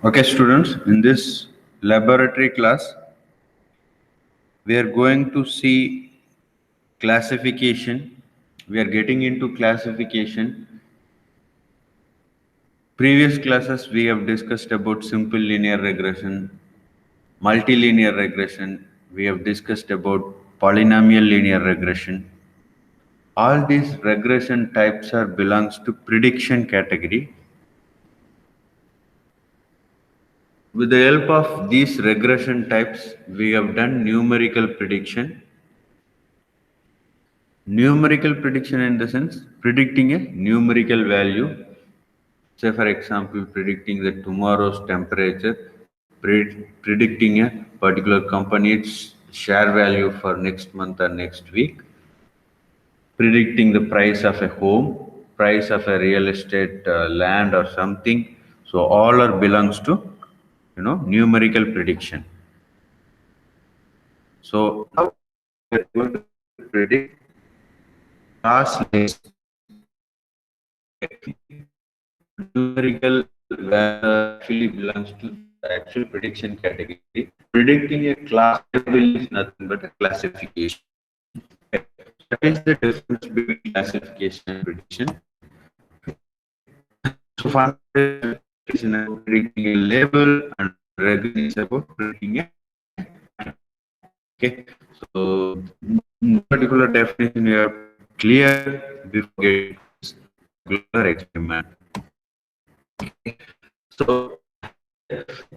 Okay, students, in this laboratory class, we are going to see classification. We are getting into classification. Previous classes, we have discussed about simple linear regression, multilinear regression. We have discussed about polynomial linear regression. All these regression types are belongs to prediction category. With the help of these regression types, we have done numerical prediction. Numerical prediction in the sense predicting a numerical value. Say, for example, predicting the tomorrow's temperature, predicting a particular company's share value for next month or next week, predicting the price of a home, price of a real estate land or something. So all are belongs to numerical prediction. So how we are going to predict class lists numerical actually belongs to the actual prediction category. Predicting a class level is nothing but a classification. That is the difference between classification and prediction. So classification is about predicting a label and regression is about predicting a. Okay, so particular definition you are clear before getting this particular experiment. So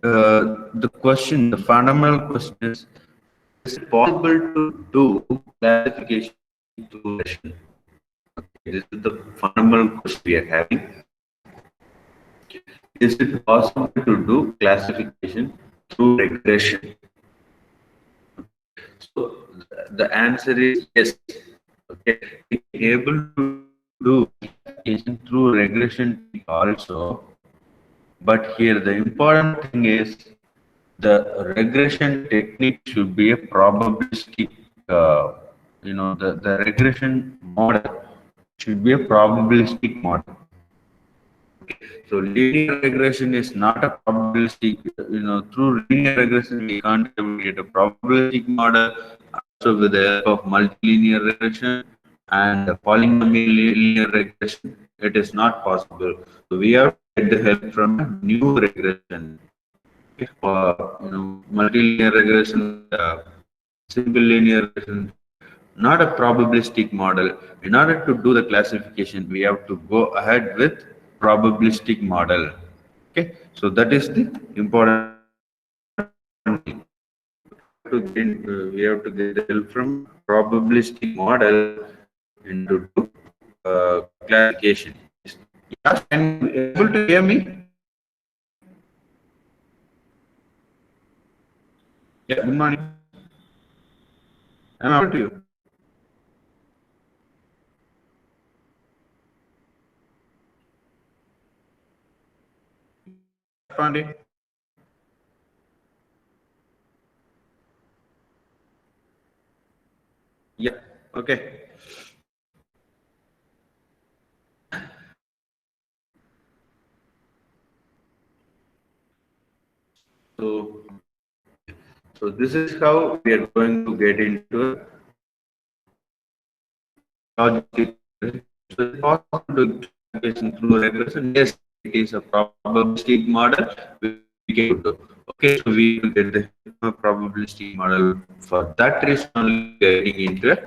the question, the fundamental question is it possible to do classification through regression? This is the fundamental question we are having. Is it possible to do classification through regression? So the answer is yes. Okay, we are able to do classification through regression also, but here the important thing is the regression technique should be a probabilistic, the regression model should be a probabilistic model. So linear regression is not a probabilistic, through linear regression we can't get a probabilistic model. Also with the help of multilinear regression and polynomial linear regression, it is not possible. So we have to get the help from a new regression. Multilinear regression, simple linear regression, not a probabilistic model. In order to do the classification, we have to go ahead with probabilistic model. Okay, so that is the important thing. We have to get the help from probabilistic model into classification. Yeah, can you able to hear me? Yeah, good morning. I'm able to you. Pandey. Yeah, okay. So So this is how we are going to get into logic. So it's possible to classification through regression. Yes, it is a probabilistic model which we can do. Okay, so we will get the probabilistic model. For that reason, only we are getting into a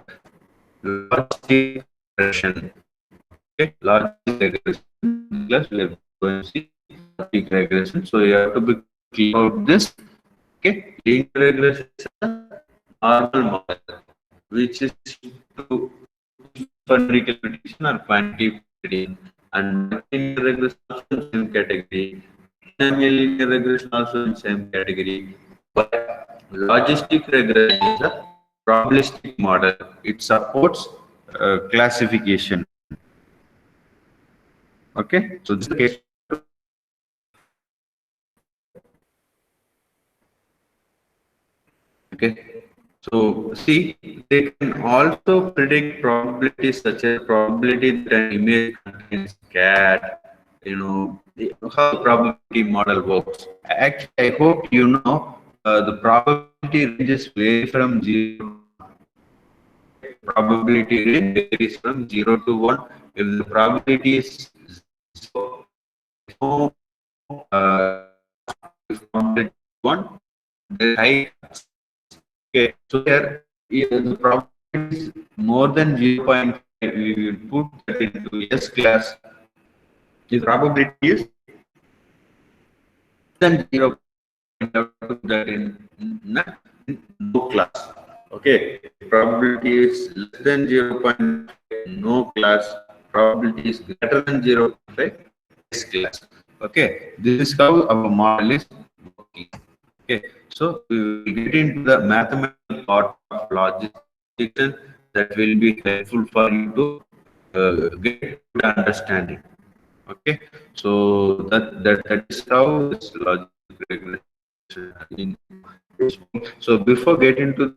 logistic regression. Okay, logistic regression. Plus, we are going to see logistic regression. So you have to be clear about this. Okay, linear regression is a normal model which is to for numerical prediction or quantitative prediction. And linear regression also in same category. Linear regression also in same category. But logistic regression is a probabilistic model. It supports classification. Okay, so this is the case. Okay, so see, they can also predict probabilities such as probability that an image contains cat. How the probability model works. Actually, I hope you know the probability ranges vary from zero. Probability range varies from 0 to 1. If the probability is zero, no, uh, if probability is 1, the high. Okay, so here the probability is more than 0.5. We will put that into S class. The probability is than 0.5, put that in no class. Okay, probability is less than 0.5, no class. Probability is greater than 0.5, S class. Okay, this is how our model is working. Okay, so we will get into the mathematical part of logistics that will be helpful for you to get good understanding. Okay, so that is how this logic regression in. So before getting to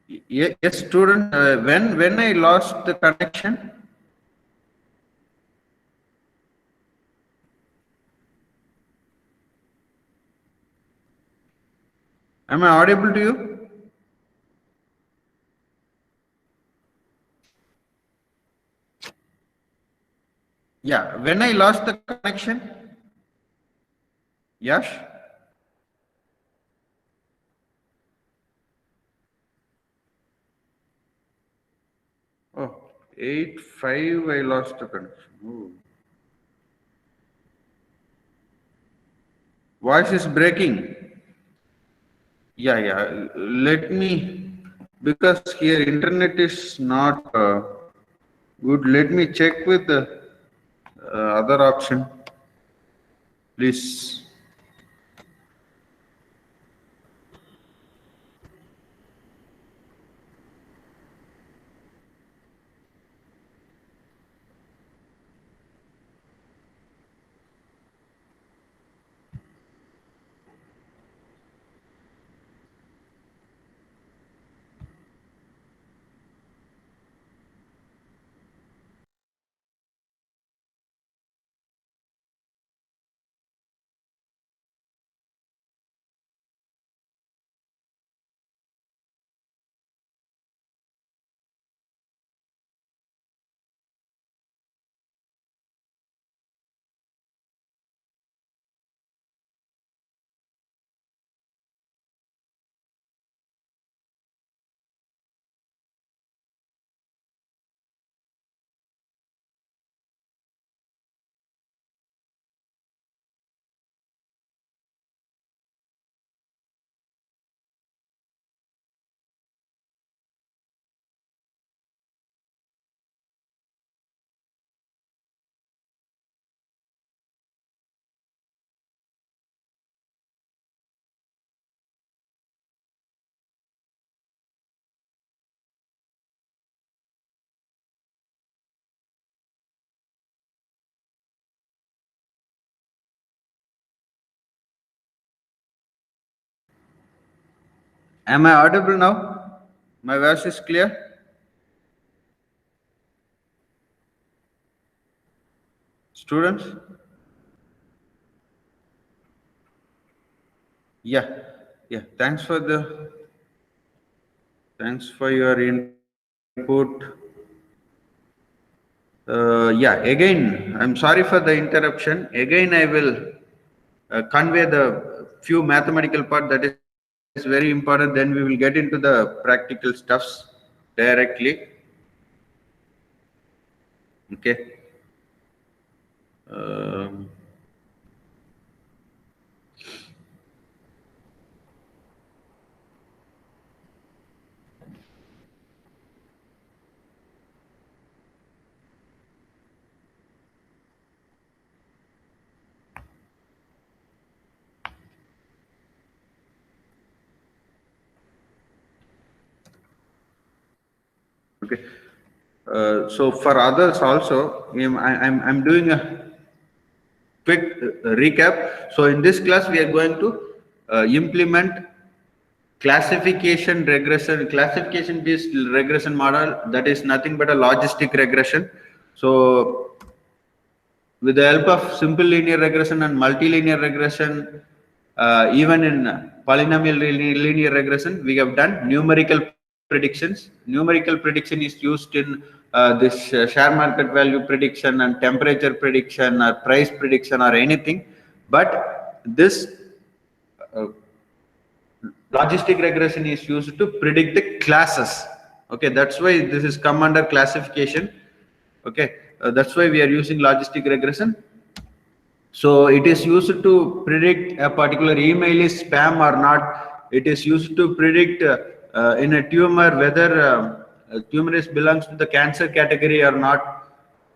Yes, student. When I lost the connection. Am I audible to you? Yeah. When I lost the connection. Yash. Oh, 8:5. I lost the connection. Oh. Voice is breaking. Yeah, yeah. Let me, because here internet is not good. Let me check with the other option, please. Am I audible now? My voice is clear, students. Yeah, yeah. Thanks for your input. Yeah. Again, I'm sorry for the interruption. Again, I will convey the few mathematical part that is very important. Then we will get into the practical stuffs directly. Okay. Um, okay. So for others also, I'm doing a quick recap. So in this class, we are going to implement classification regression, classification based regression model, that is nothing but a logistic regression. So with the help of simple linear regression and multilinear regression, even in polynomial linear regression, we have done numerical predictions. Numerical prediction is used in this share market value prediction and temperature prediction or price prediction or anything. But this uh, logistic regression is used to predict the classes. Okay, that's why this is come under classification. Okay, that's why we are using logistic regression. So it is used to predict a particular email is spam or not. It is used to predict in a tumor whether a tumor is belongs to the cancer category or not,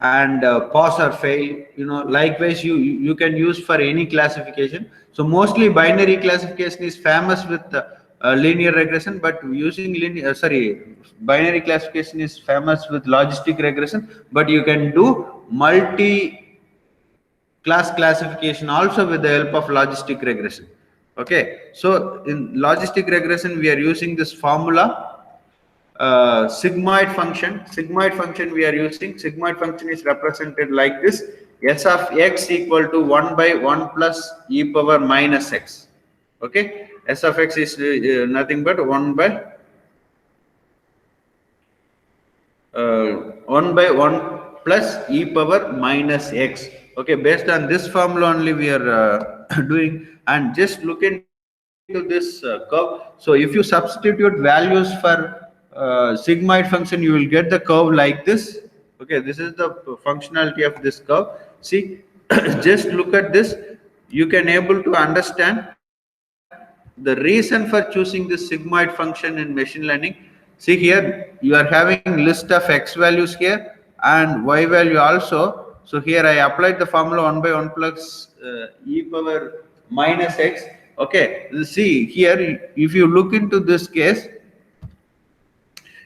and pass or fail. You know, likewise you can use for any classification. So mostly binary classification is famous with linear regression, but using linear binary classification is famous with logistic regression. But you can do multi class classification also with the help of logistic regression. Okay, so in logistic regression we are using this formula. sigmoid function. Sigmoid function we are using. Sigmoid function is represented like this: s of x equal to 1 by 1 plus e power minus x. Okay, s of x is nothing but 1 by 1 by 1 plus e power minus x. Okay, based on this formula only we are doing. And just look into this curve. So if you substitute values for sigmoid function, you will get the curve like this. Okay, this is the functionality of this curve. See, just look at this. You can able to understand the reason for choosing this sigmoid function in machine learning. See here, you are having list of x values here and y value also. So here I applied the formula 1 by 1 plus e power minus x. Okay, see here, if you look into this case,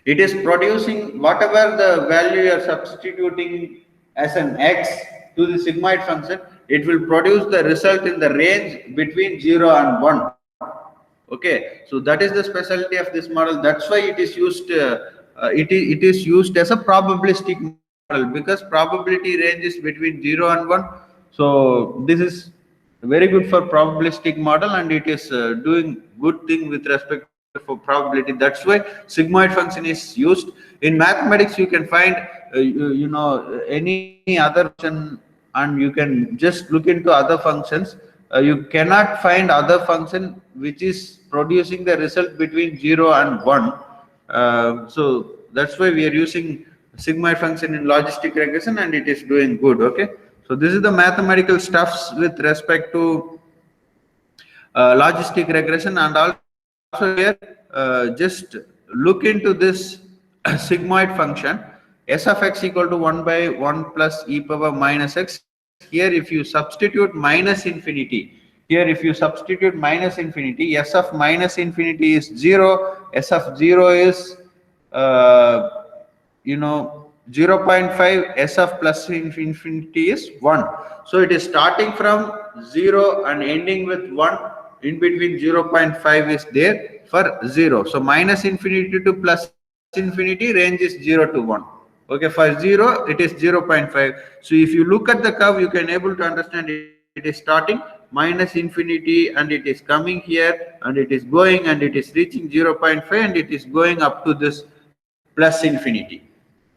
it is producing whatever the value you are substituting as an x to the sigmoid function, it will produce the result in the range between 0 and 1. Okay, so that is the specialty of this model. That's why it is used. It is used as a probabilistic model, because probability range is between 0 and 1. So this is very good for probabilistic model, and it is doing good thing with respect for probability. That's why sigmoid function is used. In mathematics you can find you know any other function, and you can just look into other functions. You cannot find other function which is producing the result between 0 and 1. So that's why we are using sigmoid function in logistic regression, and it is doing good. Okay, so this is the mathematical stuffs with respect to logistic regression. And also here, just look into this sigmoid function. S of x equal to 1 by 1 plus e power minus x. Here if you substitute minus infinity, here if you substitute minus infinity, s of minus infinity is 0, s of 0 is you know 0.5, s of plus infinity is 1. So it is starting from 0 and ending with 1. In between 0.5 is there for 0. So minus infinity to plus infinity range is 0 to 1. Okay, for 0 it is 0.5. So if you look at the curve, you can able to understand it is starting minus infinity, and it is coming here, and it is going, and it is reaching 0.5, and it is going up to this plus infinity.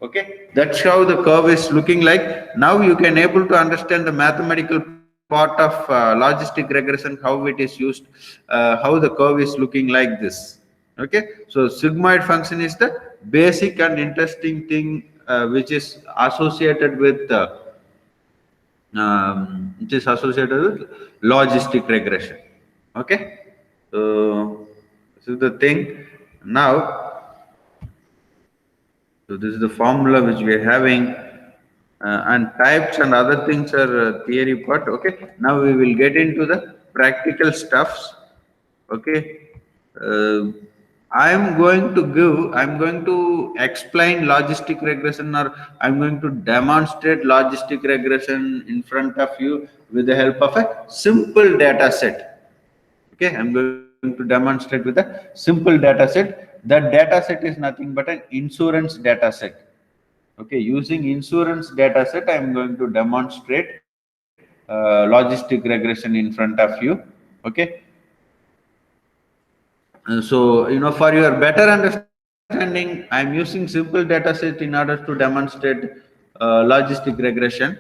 Okay, that's how the curve is looking like. Now you can able to understand the mathematical part of logistic regression, how it is used, how the curve is looking like this. Okay, so sigmoid function is the basic and interesting thing which is associated with logistic regression. Okay, so this is the thing. Now, so this is the formula which we are having, and types and other things are theory part. Okay, now we will get into the practical stuffs. Okay, uh, I'm going to explain logistic regression, or I'm going to demonstrate logistic regression in front of you with the help of a simple data set. Okay, I'm going to demonstrate with a simple data set. That data set is nothing but an insurance data set. Okay, using insurance data set, I'm going to demonstrate logistic regression in front of you. Okay, so for your better understanding, I'm using simple data set in order to demonstrate logistic regression.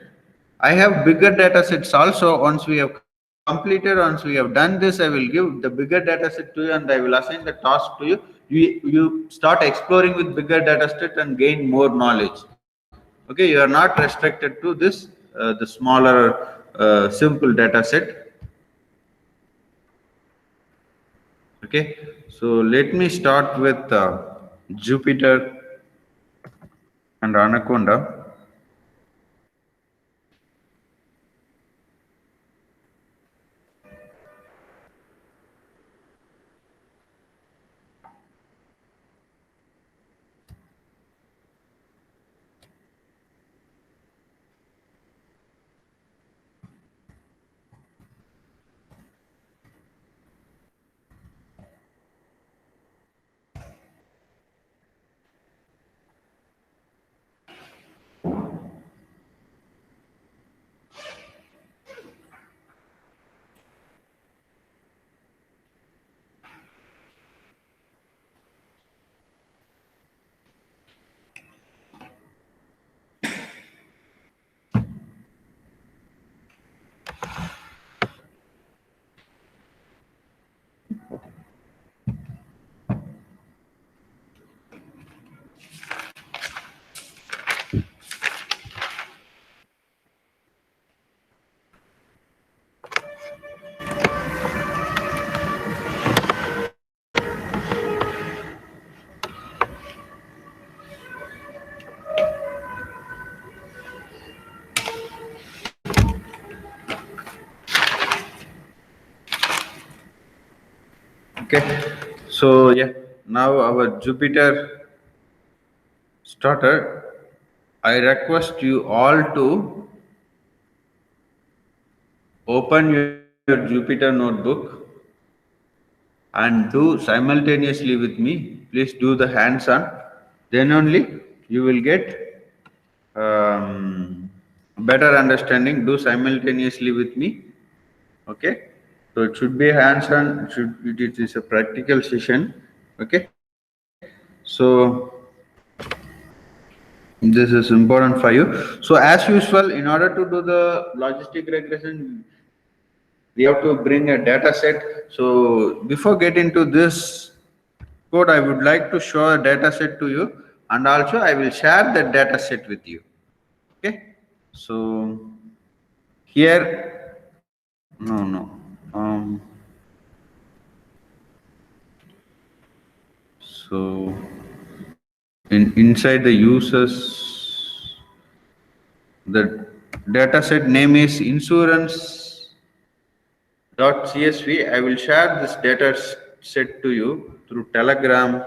I have bigger data sets also. Once we have completed, once we have done this, I will give the bigger data set to you, and I will assign the task to you. You start exploring with bigger data set and gain more knowledge. Okay, you are not restricted to this the smaller simple data set. Okay, so let me start with Jupyter and Anaconda. Okay, so yeah, now our Jupyter started. I request you all to open your Jupyter notebook and do simultaneously with me. Please do the hands on. Then only you will get better understanding. Do simultaneously with me. Okay. So it should be hands on. It is a practical session. Okay. So this is important for you. So as usual, in order to do the logistic regression, we have to bring a data set. So before getting to this code, I would like to show a data set to you, and also I will share the data set with you. Okay. So here, no. So inside the users, the data set name is insurance.csv. I will share this data set to you through Telegram.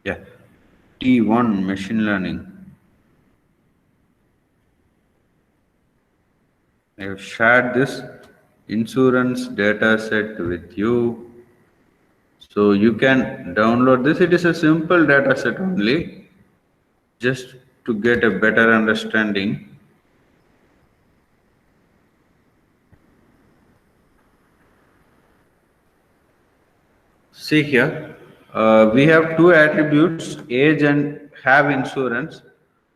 Yeah, T1 machine learning. I have shared this insurance data set with you. So you can download this. It is a simple data set only, just to get a better understanding. See here, we have two attributes, age and have insurance.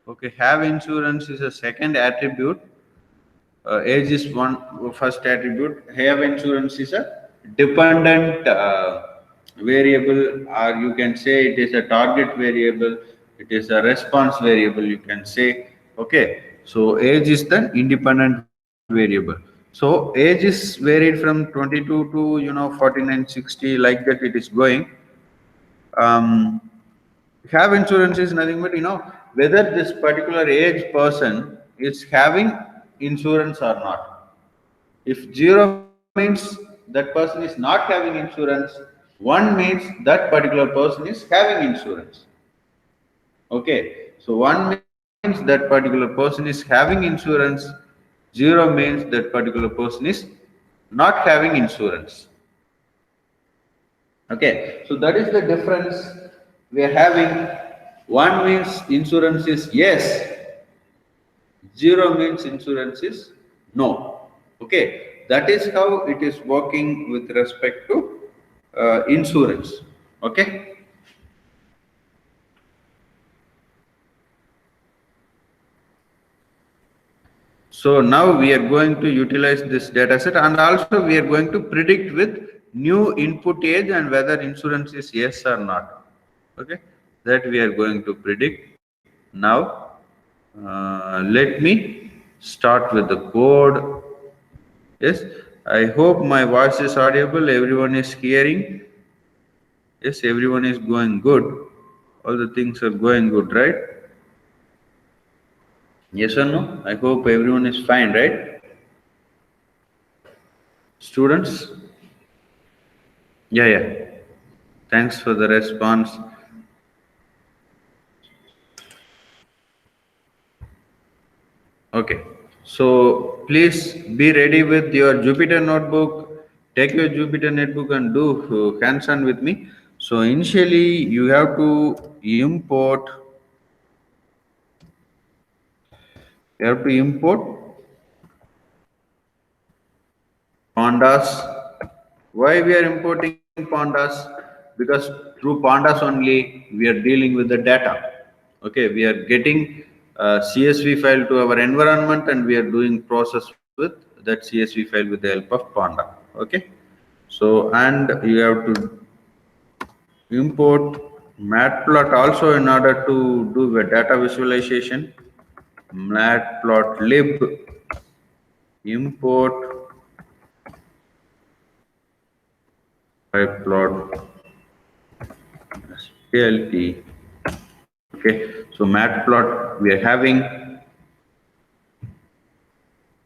Okay, have insurance is a second attribute. Age is one first attribute. Have insurance is a dependent variable, or you can say it is a target variable. It is a response variable. You can say, okay. So age is the independent variable. So age is varied from 22 to 49, 60, like that. It is going. Um, have insurance is nothing but whether this particular age person is having insurance or not. If 0 means that person is not having insurance, 1 means that particular person is having insurance. Okay, so 1 means that particular person is having insurance, 0 means that particular person is not having insurance. Okay, so that is the difference we are having. 1 means insurance is yes, 0 means insurance is no. Okay, that is how it is working with respect to insurance. Okay. So now we are going to utilize this data set, and also we are going to predict with new input age and whether insurance is yes or not. Okay, that we are going to predict now. Let me start with the code. Yes, I hope my voice is audible. Everyone is hearing. Yes, everyone is going good. All the things are going good, right? Yes or no? I hope everyone is fine, right? Students? Yeah. Thanks for the response. Okay. So please be ready with your Jupyter notebook. Take your Jupyter notebook and do hands-on with me. So initially you have to import. You have to import pandas. Why we are importing pandas? Because through pandas only we are dealing with the data. Okay, we are getting CSV file to our environment and we are doing process with that CSV file with the help of Panda. Okay, so and you have to import matplot also in order to do the data visualization. Matplotlib import pyplot plt. Okay, so matplot we are having,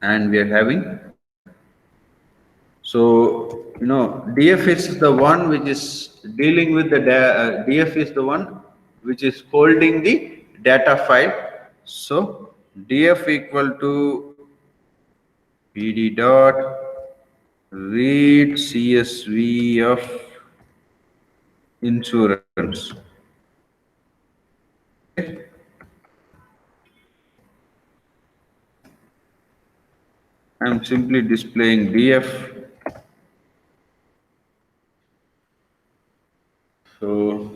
and we are having. So df is the one which is dealing with the df is the one which is holding the data file. So df equal to pd dot read csv of insurance. I'm simply displaying df. So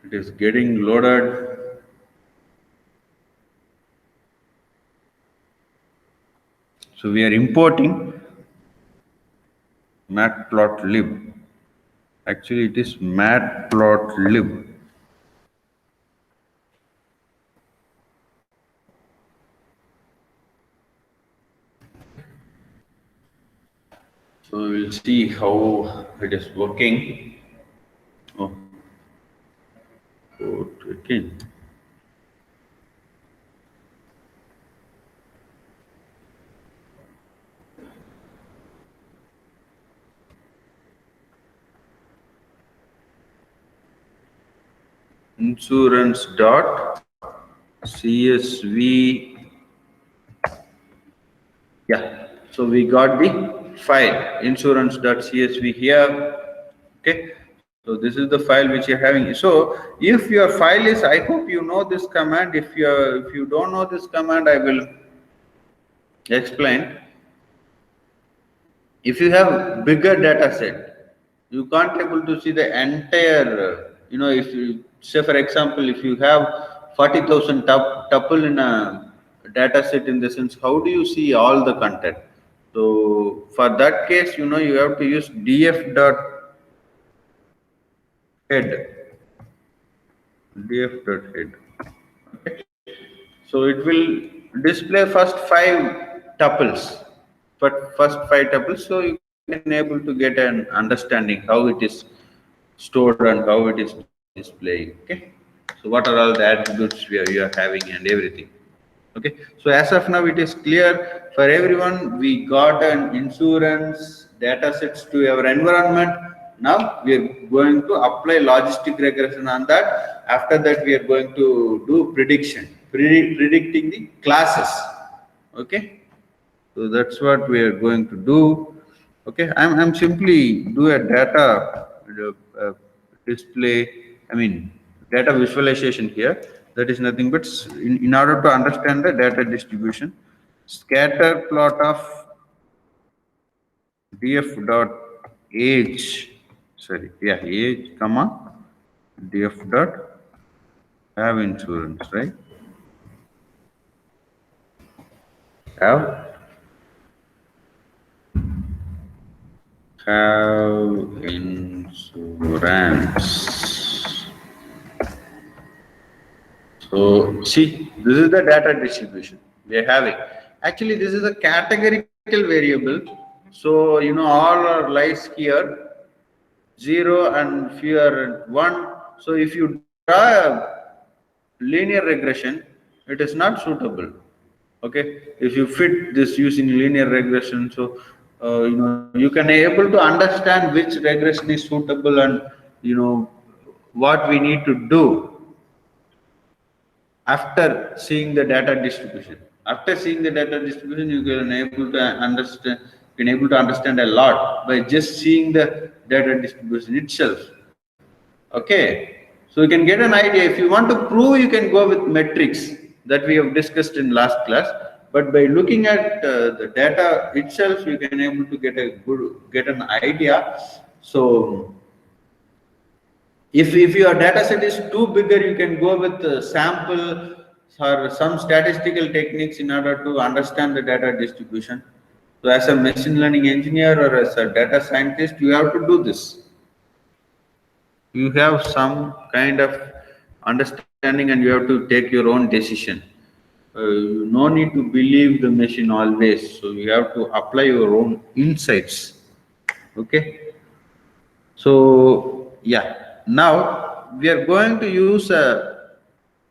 it is getting loaded. So we are importing matplotlib. Actually, it is matplotlib. So we'll see how it is working. Oh, again. Insurance dot csv. Yeah, so we got the file insurance dot csv here. Okay, so this is the file which you're having. So if your file is, I hope you know this command. If you don't know this command, I will explain. If you have bigger data set, you can't able to see the entire, if you say, for example, if you have 40,000 tuple in a data set, in the sense, how do you see all the content? So for that case, you have to use df dot head, df dot head. Okay. So it will display first 5 tuples, but first 5 tuples, so you can able to get an understanding how it is stored and how it is displaying. Okay, so what are all the attributes you are having and everything. Okay, so as of now it is clear for everyone. We got an insurance data sets to our environment. Now we are going to apply logistic regression on that. After that we are going to do prediction, predicting the classes. Okay, so that's what we are going to do. Okay, I'm simply do a data display, I mean data visualization here. That is nothing but in order to understand the data distribution, scatter plot of df dot age, sorry, yeah, age comma df dot have insurance, right? Have insurance. So see, this is the data distribution we are having. Actually, this is a categorical variable. So all are lies here, 0 and fewer 1. So if you draw a linear regression, it is not suitable. Okay, if you fit this using linear regression, so you can able to understand which regression is suitable, and what we need to do after seeing the data distribution. After seeing the data distribution, you can able to understand. You can able to understand a lot by just seeing the data distribution itself. Okay, so you can get an idea. If you want to prove, you can go with metrics that we have discussed in last class. But by looking at the data itself, you can able to get an idea. So if your data set is too bigger, you can go with sample or some statistical techniques in order to understand the data distribution. So as a machine learning engineer or as a data scientist, you have to do this. You have some kind of understanding and you have to take your own decision. You no need to believe the machine always. So you have to apply your own insights. Okay. So yeah, now we are going to use a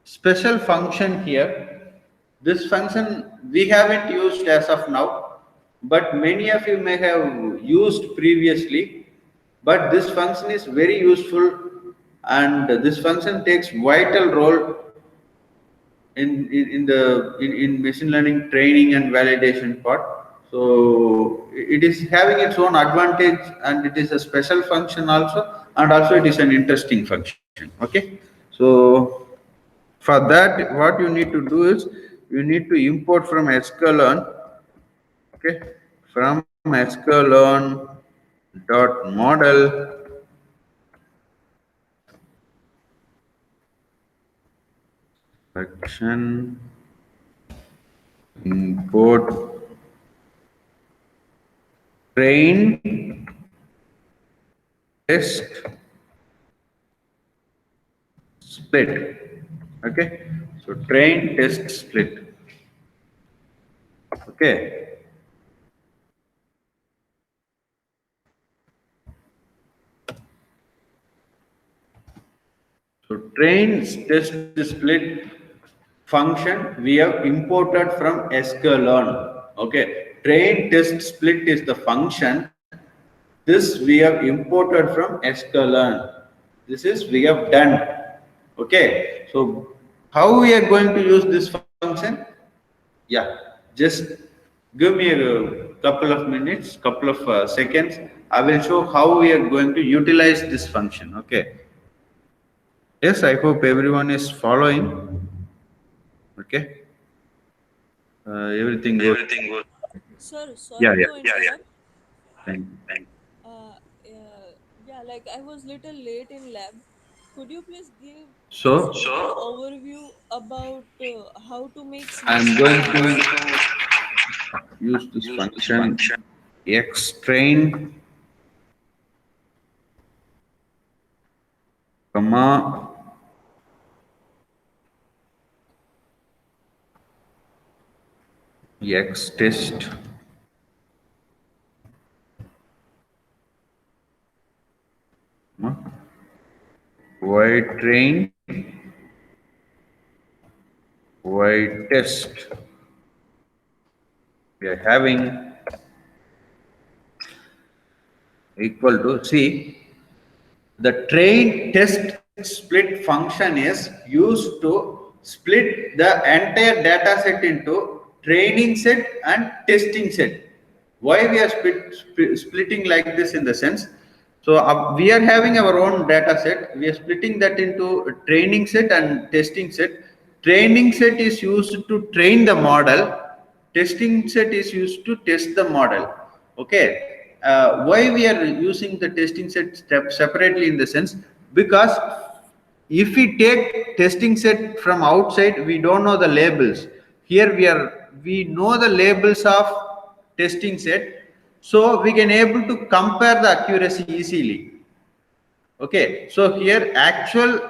special function here. This function we haven't used as of now, but many of you may have used previously. But this function is very useful, and this function takes vital role in machine learning training and validation part. So it is having its own advantage, and it is a special function also, and also it is an interesting function. Okay. So for that, what you need to do is you need to import from sklearn. Okay, from sklearn dot model function import train test split. Okay, so train test split. Okay, so train test split function we have imported from sklearn. Okay, train test split is the function. This we have imported from sklearn. This is we have done. Okay, so how we are going to use this function? Yeah, just give me a couple of minutes, couple of seconds. I will show how we are going to utilize this function. Okay. Yes, I hope everyone is following. Okay. Everything goes. Everything goes. Sir, Yeah, sorry yeah. to interrupt. Thank you. Yeah, like I was little late in lab. Could you please give us So little overview about how to make I'm smart going cars? to use this function xtrain, comma xtest, ytrain, ytest. We are having equal to, see, the train test split function is used to split the entire data set into training set and testing set. Why we are splitting like this in the sense? So we are having our own data set. We are splitting that into a training set and testing set. Training set is used to train the model. Testing set is used to test the model. Okay. Why we are using the testing set step separately in the sense? Because if we take testing set from outside, we don't know the labels. Here we know the labels of testing set, so we can able to compare the accuracy easily. Okay, so here actual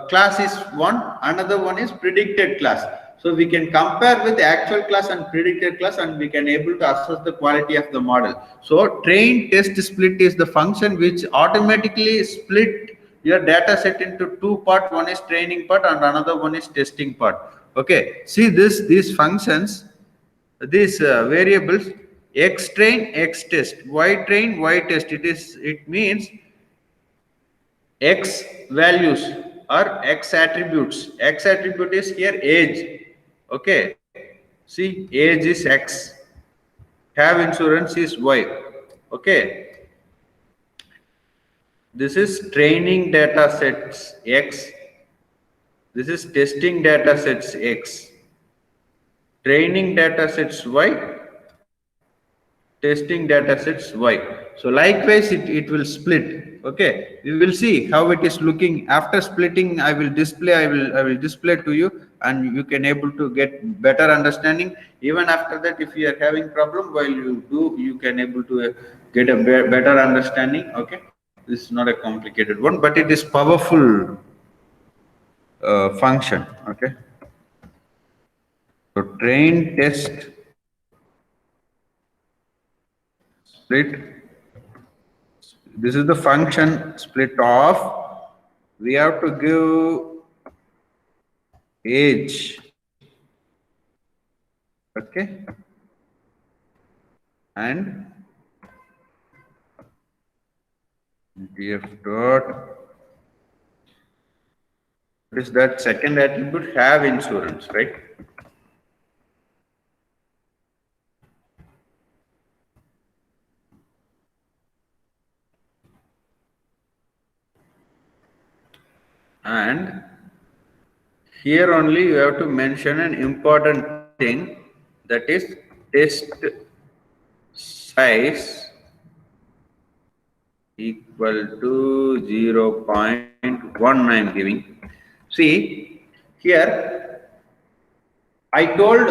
class is one, another one is predicted class. So we can compare with actual class and predicted class, and we can able to assess the quality of the model. So train test split is the function which automatically split your data set into two part. One is training part and another one is testing part. Okay, see these functions, these variables, x train, x test, y train, y test. It means x values or x attributes. X attribute is here age. Okay, see, age is x, have insurance is y. Okay, this is training data sets x, this is testing data sets x, training data sets y, testing data sets y. So likewise it will split. Okay, we will see how it is looking after splitting. I will display to you, and you can able to get better understanding. Even after that, if you are having problem while you do, you can able to get a better understanding. Okay, This is not a complicated one, but it is powerful function. Okay. So train test split. This is the function split off. We have to give age. Okay. And df dot. What is that second attribute? Have insurance, right? And here only you have to mention an important thing, that is test size equal to 0.1 I am giving. See, here I told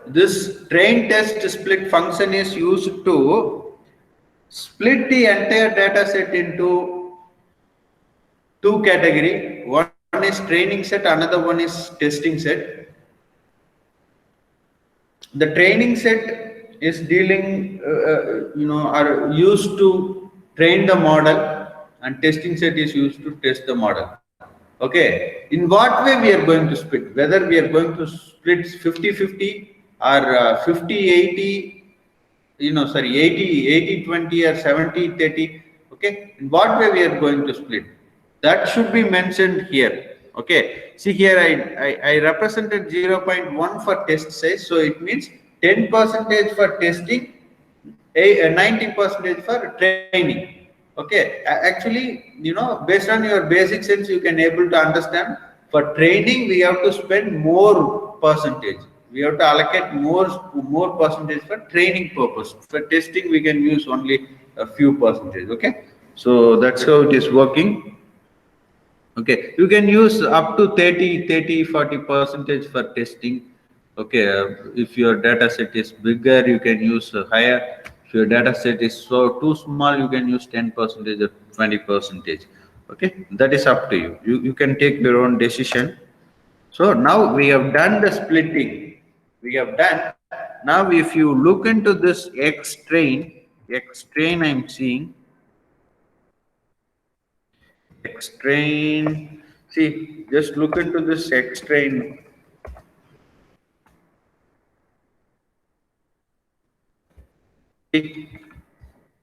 this train test split function is used to split the entire data set into two category. One is training set, another one is testing set. The training set is dealing, are used to train the model, and testing set is used to test the model. Okay, in what way we are going to split? Whether we are going to split 50-50 or 50-80, 80-20 or 70-30. Okay, in what way we are going to split? That should be mentioned here. Okay, see here I represented 0.1 for test size, so it means 10% for testing, 90% for training. Okay, actually, based on your basic sense, you can able to understand. For training, we have to spend more percentage. We have to allocate more percentage for training purpose. For testing, we can use only a few percentage. Okay, so that's how it is working. Okay, you can use up to 40% for testing. Okay, if your data set is bigger, you can use higher. If your data set is so too small, you can use 10% or 20%. Okay, that is up to you. You can take your own decision. So now we have done the splitting. We have done. Now, if you look into this X train I'm seeing, X train. See, just look into this X train.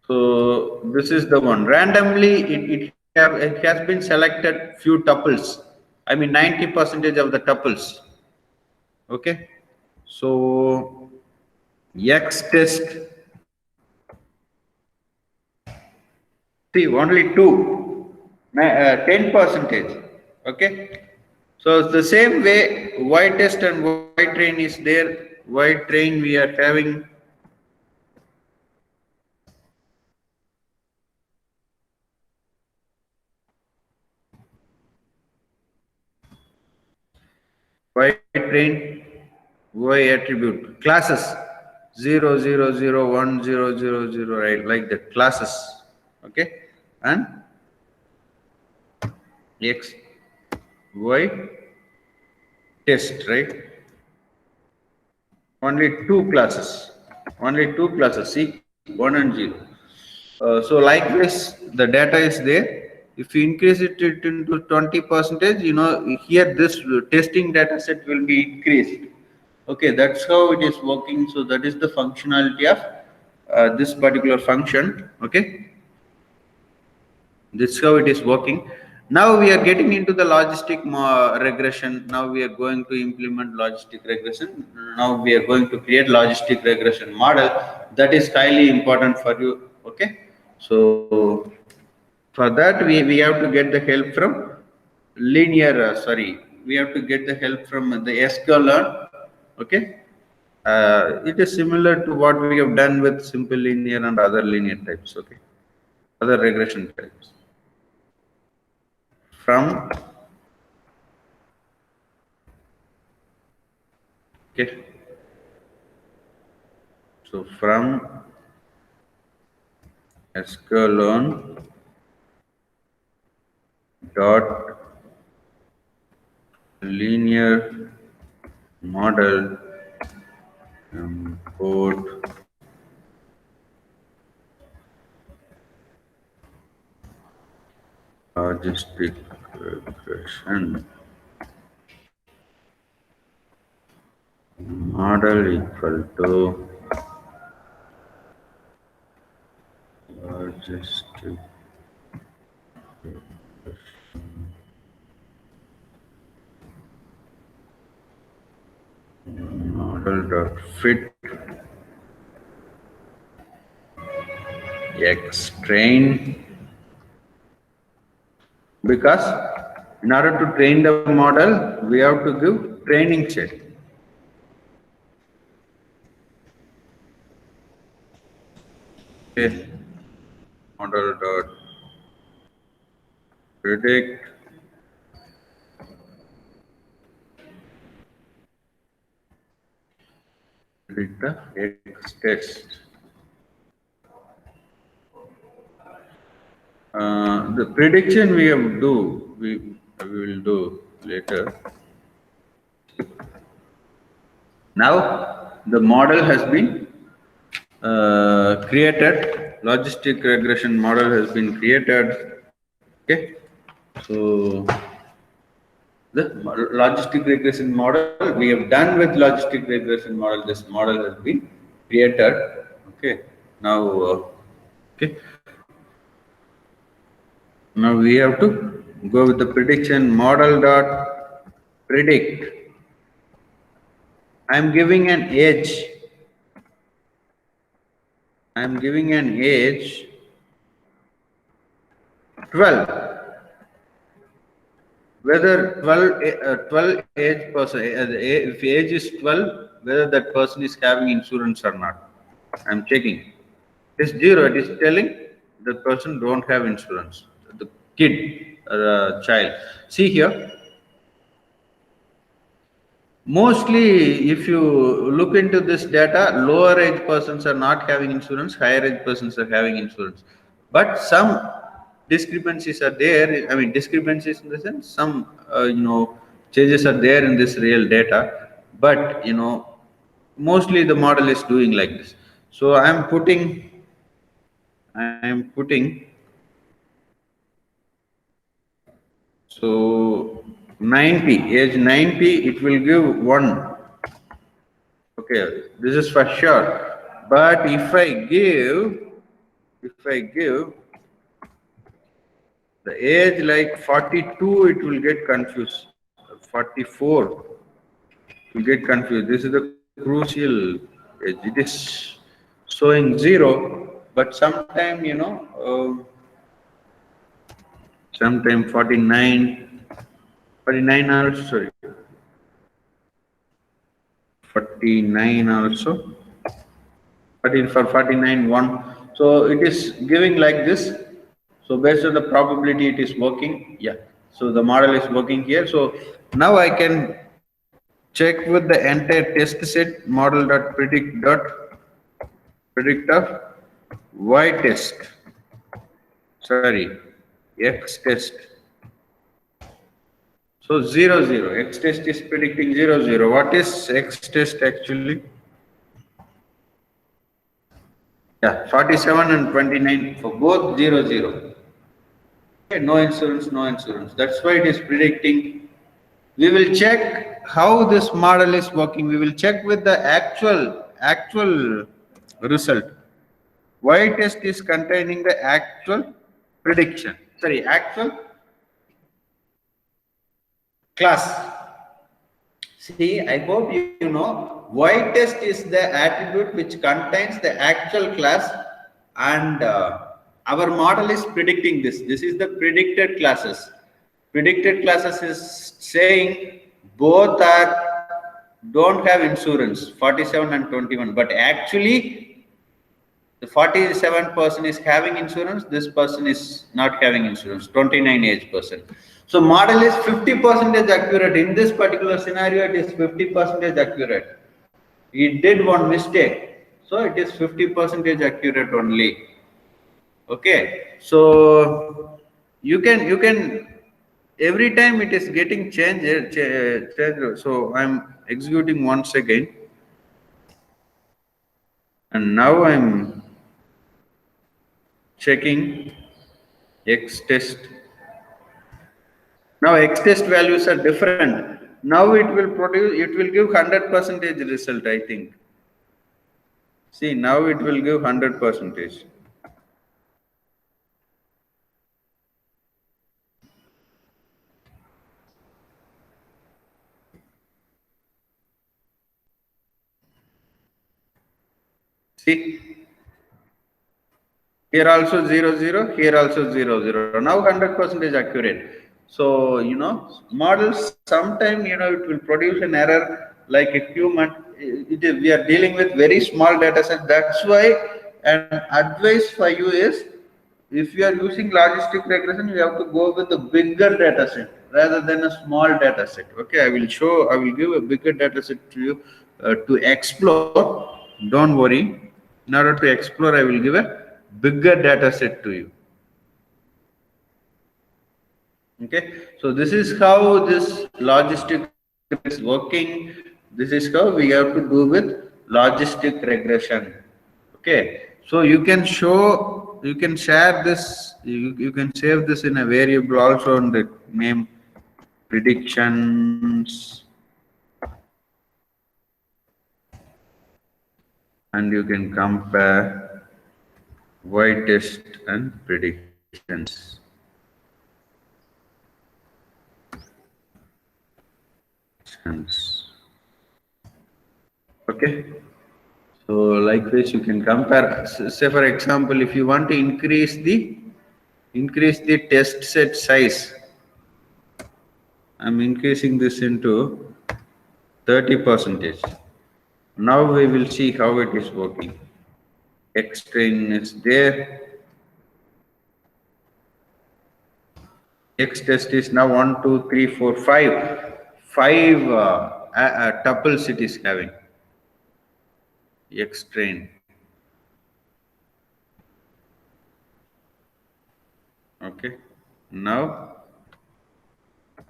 So this is the one. Randomly, it has been selected few tuples. I mean 90% of the tuples. Okay. So X test. See, only two. 10%. Okay. So it's the same way Y test and Y train is there. Y train we are having Y train, Y attribute classes 0, 0, 0, 1, 0, 0, 0, right, like the classes. Okay, and X Y test, right? Only two classes. See, 1 and 0. So like this, the data is there. If you increase it into 20%, here this testing data set will be increased. Okay, that's how it is working. So that is the functionality of this particular function. Okay, this is how it is working. Now we are getting into the logistic regression. Now we are going to implement logistic regression. Now we are going to create logistic regression model. That is highly important for you. Okay, so for that we have to get the help from we have to get the help from the sklearn. Okay, it is similar to what we have done with simple linear and other linear types. Okay, other regression types. From okay, so from sklearn dot linear model import logistic regression model equal to logistic model dot fit x train, because in order to train the model we have to give training set. Okay, model dot predict the x test. The prediction we will do later. Now the model has been created. Logistic regression model has been created. Okay, so the logistic regression model we have done with logistic regression model. This model has been created. Okay, now okay. Now we have to go with the prediction model dot predict. I am giving an age. I am giving an age 12. Whether 12 age person, if age is 12, whether that person is having insurance or not. I am checking. It is 0. It is telling the person don't have insurance. The kid or the child. See here. Mostly, if you look into this data, lower age persons are not having insurance, higher age persons are having insurance. But some discrepancies are there. I mean, discrepancies in the sense, some, changes are there in this real data. But, mostly the model is doing like this. So I am putting so 90, age 90, it will give 1. Okay, this is for sure. But if I give the age like 42, it will get confused. 44 will get confused. This is the crucial age. It is showing 0, but sometime, sometime 49 also, sorry. 49 also. But in for 49 1. So it is giving like this. So based on the probability it is working. Yeah. So the model is working here. So now I can check with the entire test set model.predict of y test. Sorry, x test. So 0 0. X test is predicting 0 0. What is x test actually? Yeah, 47 and 29 for both 0 0. Okay, no insurance, no insurance. That's why it is predicting. We will check how this model is working. We will check with the actual result. Y test is containing the actual prediction. Sorry, actual class. See, I hope you know Y test is the attribute which contains the actual class, and our model is predicting this. This is the predicted classes. Predicted classes is saying both don't have insurance, 47 and 21, but actually the 47 person is having insurance, this person is not having insurance, 29 age person. So model is 50% accurate. In this particular scenario, it is 50% accurate. It did one mistake, so it is 50% accurate only. Okay, so you can every time it is getting changed. So I'm executing once again, and now I'm checking X test. Now X test values are different. Now it will produce, it will give 100% result, I think. See, now it will give 100%. See, here also 0, 0, here also 0, 0. Now 100% accurate. So, models sometime, it will produce an error like a human. We are dealing with very small data set. That's why an advice for you is, if you are using logistic regression, you have to go with a bigger data set rather than a small data set. Okay, I will give a bigger data set to you to explore. Don't worry. In order to explore, I will give a bigger data set to you. Okay, so this is how this logistic is working. This is how we have to do with logistic regression. Okay, so you can share this, you can save this in a variable also on the name predictions, and you can compare Y test and predictions. Okay, so likewise you can compare. Say for example, if you want to increase the test set size, I'm increasing this into 30%. Now we will see how it is working. X train is there. X test is now 1, 2, 3, 4, 5. 5 tuples it is having. X train. Okay. Now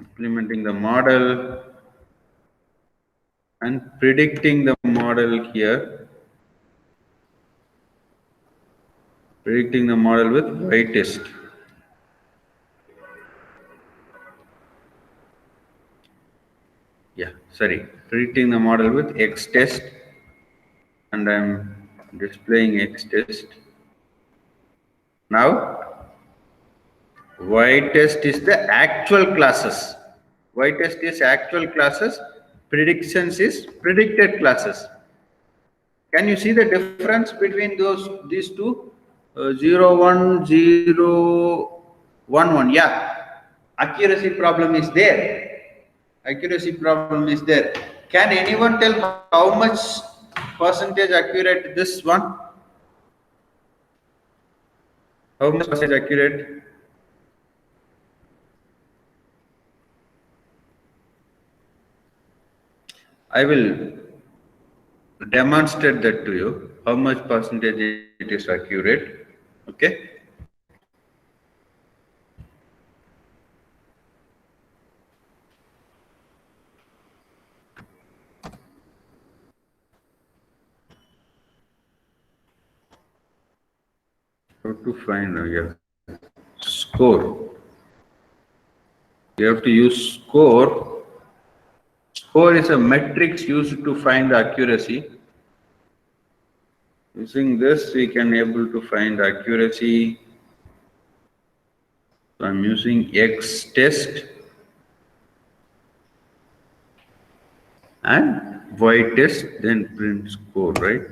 implementing the model and predicting the model here. Predicting the model with Y test. Yeah, sorry. Predicting the model with X test, and I'm displaying X test. Now, Y test is the actual classes. Y test is actual classes. Predictions is predicted classes. Can you see the difference between these two? 0, 1, 0, 1, 1. Yeah, accuracy problem is there. Accuracy problem is there. Can anyone tell how much percentage accurate this one? How much percentage accurate? I will demonstrate that to you. How much percentage it is accurate? Okay. How to find score? You have to use score. Score is a matrix used to find the accuracy. Using this, we can able to find accuracy. So I'm using X test and Y test, then print score, right?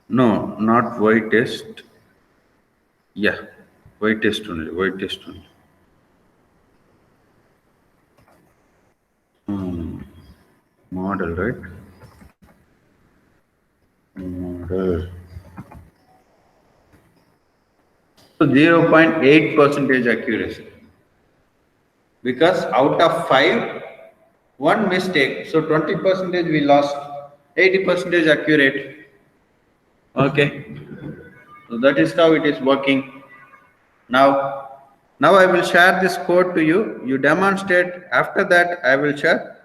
No, not Y test. Yeah, Y test only, Y test only. Model, right? Model. So 0.8% accuracy. Because out of 5, one mistake. So 20% we lost. 80% accurate. Okay. So that is how it is working. Now Now I will share this code to you. You demonstrate. After that, I will share.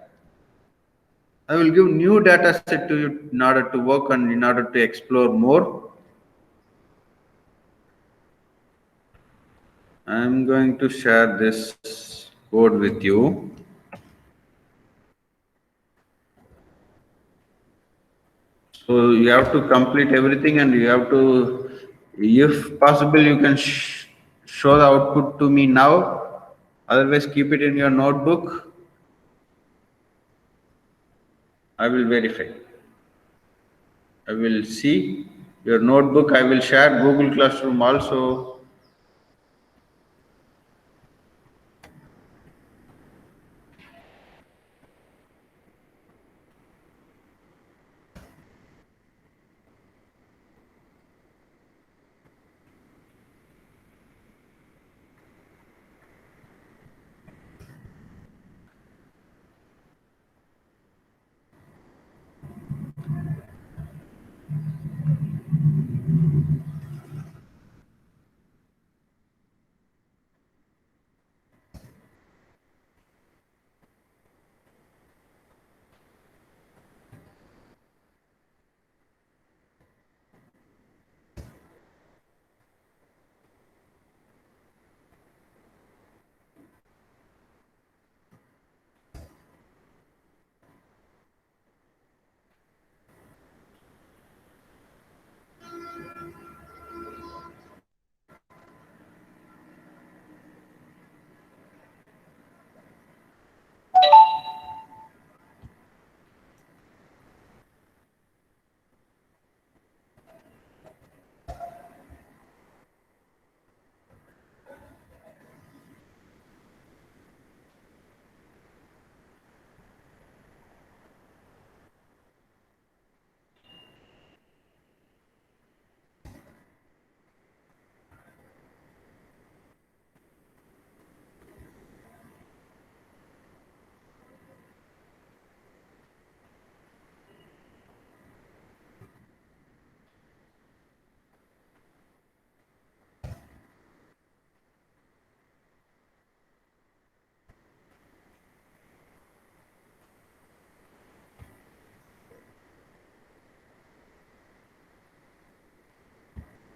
I will give new data set to you in order to work and in order to explore more. I am going to share this code with you. So you have to complete everything and you have to, if possible, you can show the output to me now. Otherwise, keep it in your notebook. I will verify. I will see your notebook. I will share Google Classroom also.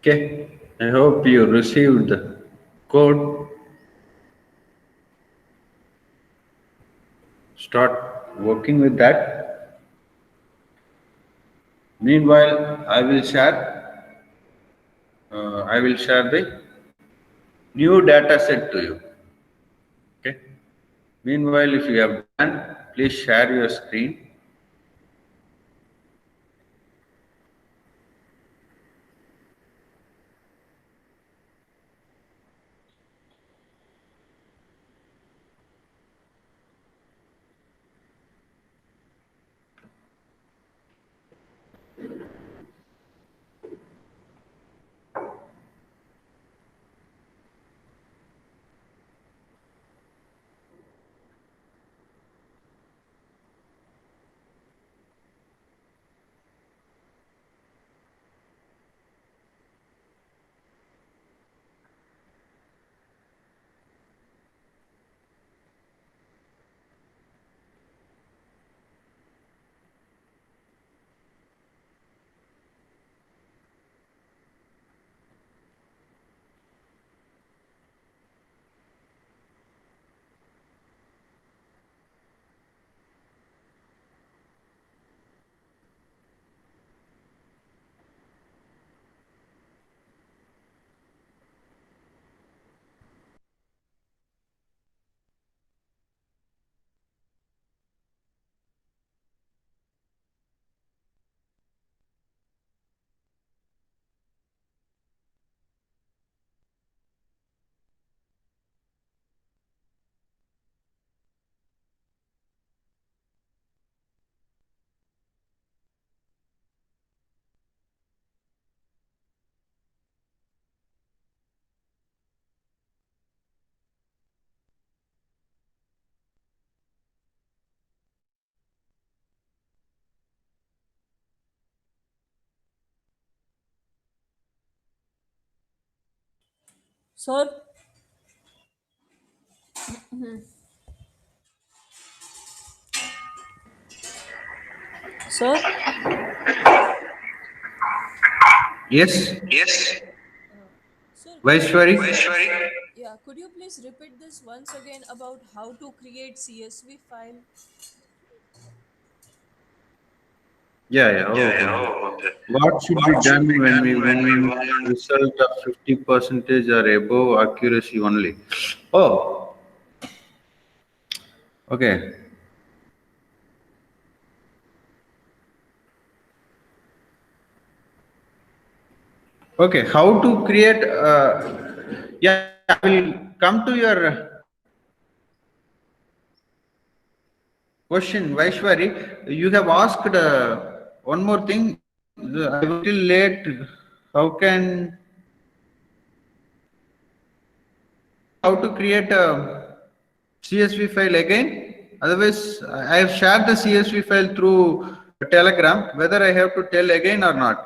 Okay. I hope you received the code. Start working with that. Meanwhile, I will share the new data set to you. Okay. Meanwhile, if you have done, please share your screen. Sir, Sir? Yes, Yes, Sir, could you Vaishwari. please Vaishwari. yeah, could you please repeat this once again about how to create CSV file? Yeah, yeah. Yeah, Oh, yeah. okay. Oh, okay. What should be What should done be when we done when we want want? result of 50 percentage or above accuracy only? Oh, okay. Okay, how to create? Yeah, I will come to your question, Vaishwari. You have asked one more thing. I was little late. How can how to create a CSV file again? Otherwise, I have shared the CSV file through Telegram. Whether I have to tell again or not,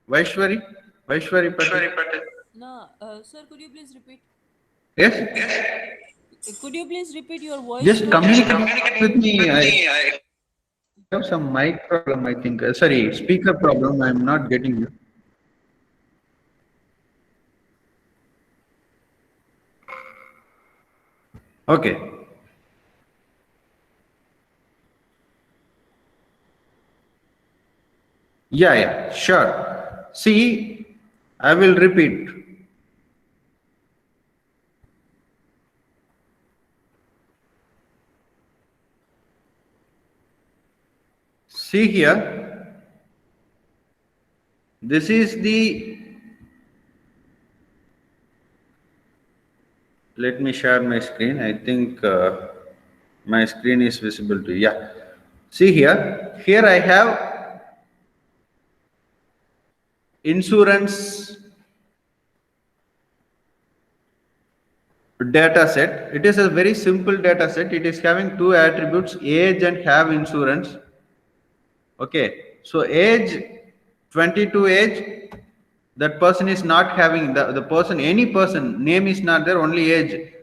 Vaishwari, Vaishwari Patel. Vaishwari Patel. Nah, sir, could you please repeat? Yes, Could you please repeat? Your voice just was Just communicate with communicate me. with I me. have some mic problem, I think. Sorry, speaker problem. I'm not getting you. Okay. Yeah, yeah, sure. See, I will repeat. See here, this is the, let me share my screen. I think my screen is visible to you. Yeah. See here I have insurance data set. It is a very simple data set. It is having two attributes, age and have insurance. Okay, so age, 22 age, that person is not having the person, any person, name is not there, only age.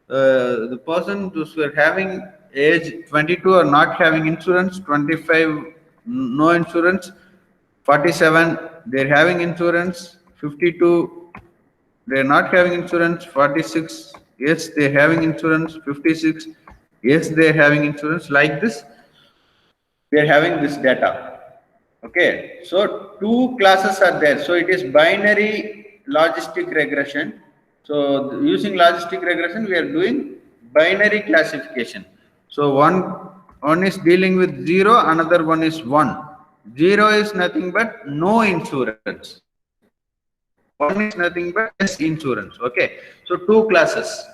The person who's were having age 22 are not having insurance, 25 no insurance, 47 they're having insurance, 52 they're not having insurance, 46 yes they're having insurance, 56 yes they're having insurance. Like this we are having this data. Okay, so two classes are there. So it is binary logistic regression. So using logistic regression, we are doing binary classification. So one is dealing with zero, another one is one. Zero is nothing but no insurance. One is nothing but yes insurance. Okay, so two classes.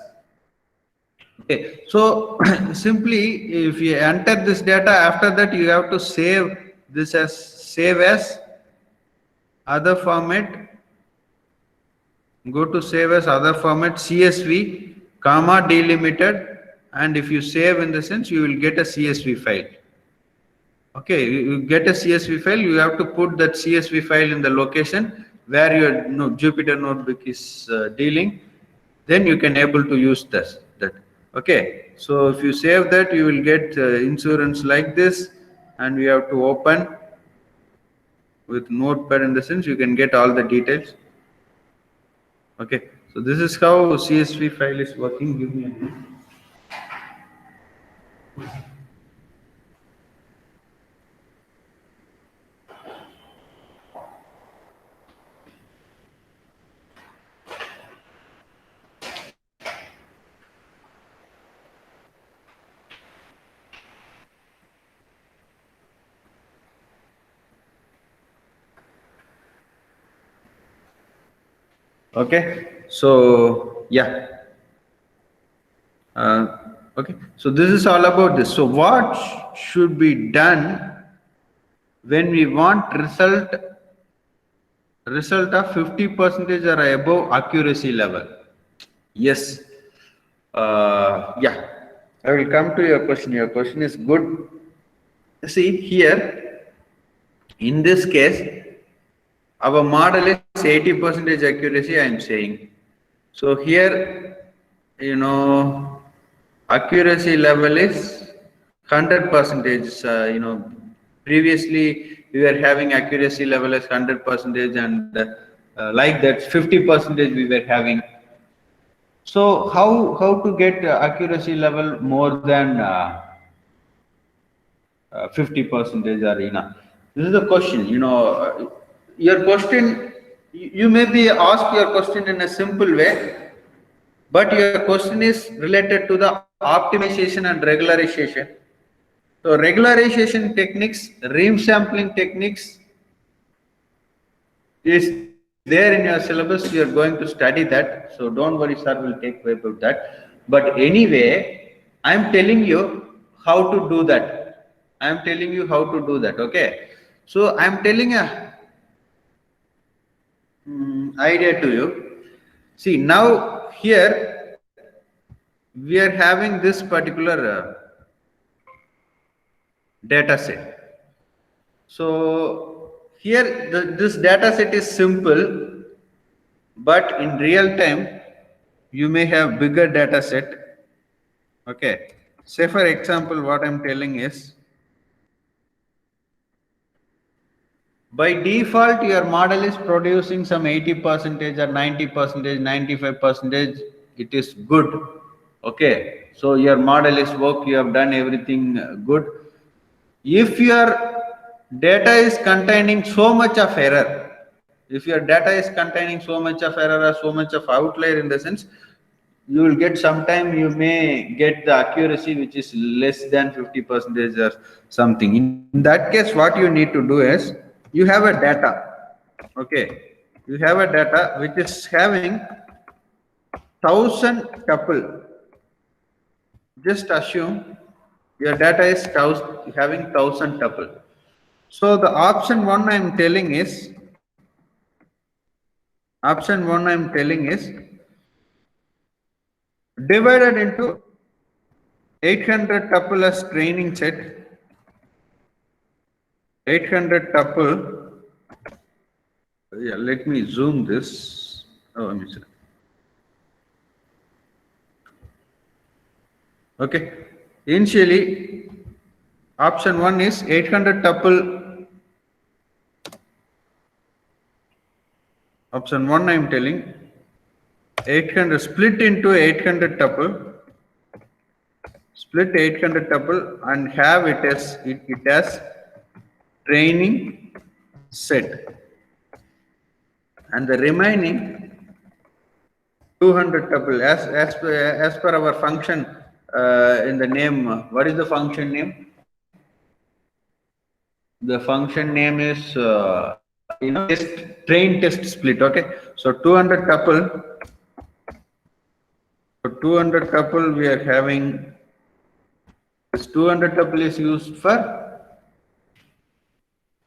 Okay, so simply if you enter this data, after that you have to save as other format. Go to save as other format CSV, comma delimited, and if you save in the sense you will get a CSV file. Okay, you get a CSV file. You have to put that CSV file in the location where your Jupyter notebook is dealing. Then you can able to use this. That okay. So if you save that, you will get insurance like this, and we have to open with Notepad in the sense you can get all the details. Okay. So this is how CSV file is working. Give me a minute. Okay. So yeah. Okay, so this is all about this. So what should be done when we want result of 50 percentage or above accuracy level? Yes. Yeah. I will come to your question. Your question is good. See here, in this case, our model is 80 percentage accuracy. I am saying. So here you know, accuracy level is 100 percentage. Previously we were having accuracy level as 100 percentage, and like that 50 percentage we were having. So how to get accuracy level more than 50 percentage or enough? This is the question. Your question, you may be asked your question in a simple way, but your question is related to the optimization and regularization. So regularization techniques, ream sampling techniques is there in your syllabus. You are going to study that. So don't worry, sir will take away about that. But anyway, I am telling you how to do that. I am telling you how to do that. Okay. So I am telling a idea to you. See, now here we are having this particular data set. So here this data set is simple, but in real time you may have bigger data set. Okay. Say for example, what I'm telling is, by default your model is producing some 80 percentage or 90 percentage, 95 percentage. It is good. Okay. So your model is work, you have done everything good. If your data is containing so much of error, if your data is containing so much of error or so much of outlier, in the sense, you will get sometime, you may get the accuracy which is less than 50 percentage or something. In that case, what you need to do is, you have a data. Okay. You have a data which is having 1,000 tuple. Just assume your data is having 1,000 tuple. So the option one I'm telling is divided into 800 tuple as training set. 800 tuple. Yeah, let me zoom this. Oh, I'm sorry. Okay. Initially, option one is 800 tuple. Option one I'm telling 800 split into 800 tuple. Split 800 tuple and have it as training set, and the remaining 200 tuple as per our function in the name. What is the function name? The function name is train test split. Okay. So 200 tuple. So 200 tuple we are having. This 200 tuple is used for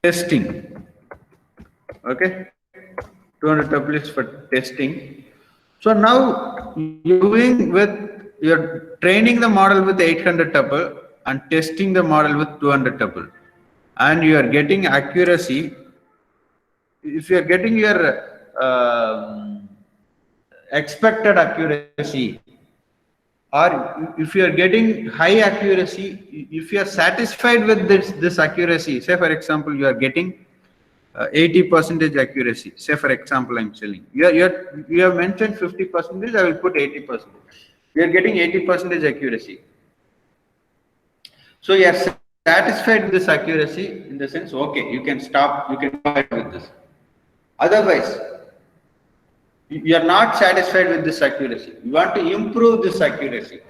testing. Okay. 200 tuple is for testing. So now you're training the model with 800 tuple and testing the model with 200 tuple, and you are getting accuracy. If you are getting your expected accuracy, or if you are getting high accuracy, if you are satisfied with this accuracy, say for example you are getting 80 percentage accuracy. Say for example, I'm telling you have mentioned 50 percentage. I will put 80 percentage. We are getting 80 percentage accuracy. So you are satisfied with this accuracy, in the sense, okay, you can stop. You can go ahead with this. Otherwise, you are not satisfied with this accuracy. You want to improve this accuracy.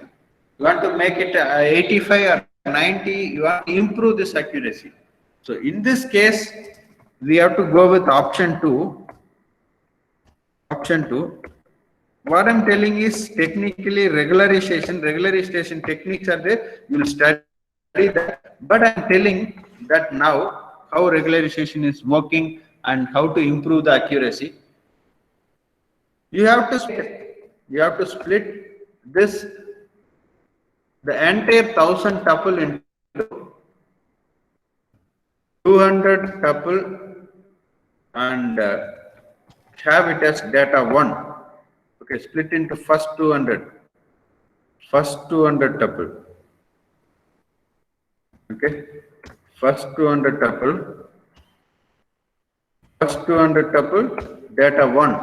You want to make it 85 or 90. You want to improve this accuracy. So in this case, we have to go with option two. Option two. What I'm telling is technically regularization techniques are there. You will study that. But I'm telling that now how regularization is working and how to improve the accuracy. You have to split this, the entire 1,000 tuple into 200 tuple and have it as data 1. Okay, split into first 200. first 200 tuple. Okay, first 200 tuple, first 200 tuple, data 1.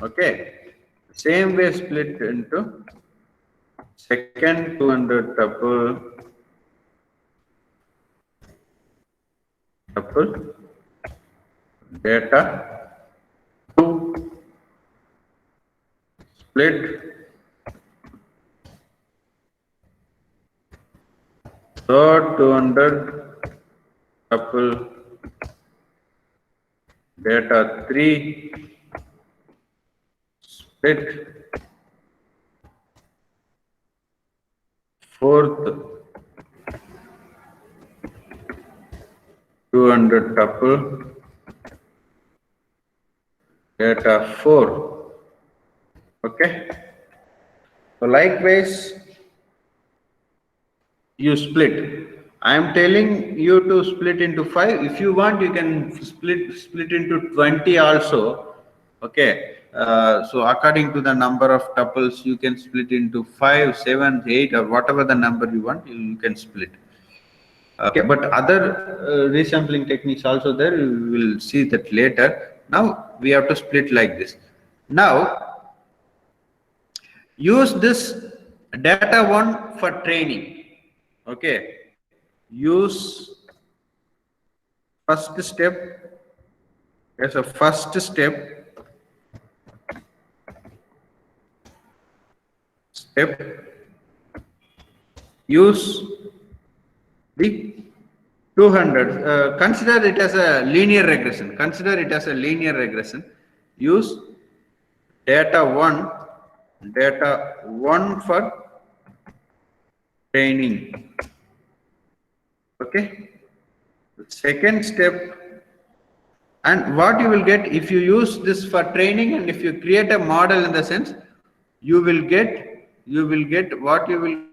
Okay, same way split into second 200 tuple, data 2, split third 200 tuple, data 3, split fourth 200 tuple, data 4. Okay, so likewise you split. I am telling you to split into 5. If you want, you can split into 20 also. Okay, so according to the number of tuples, you can split into 5, 7, 8, or whatever the number you want, you can split. Okay, but other resampling techniques also there, we will see that later. Now we have to split like this. Now use this data one for training. Okay, use first step as a first step, use the 200. Consider it as a linear regression. Consider it as a linear regression. Use data 1 for training. Okay, second step. And what you will get if you use this for training, and if you create a model, in the sense, you will get what you will get is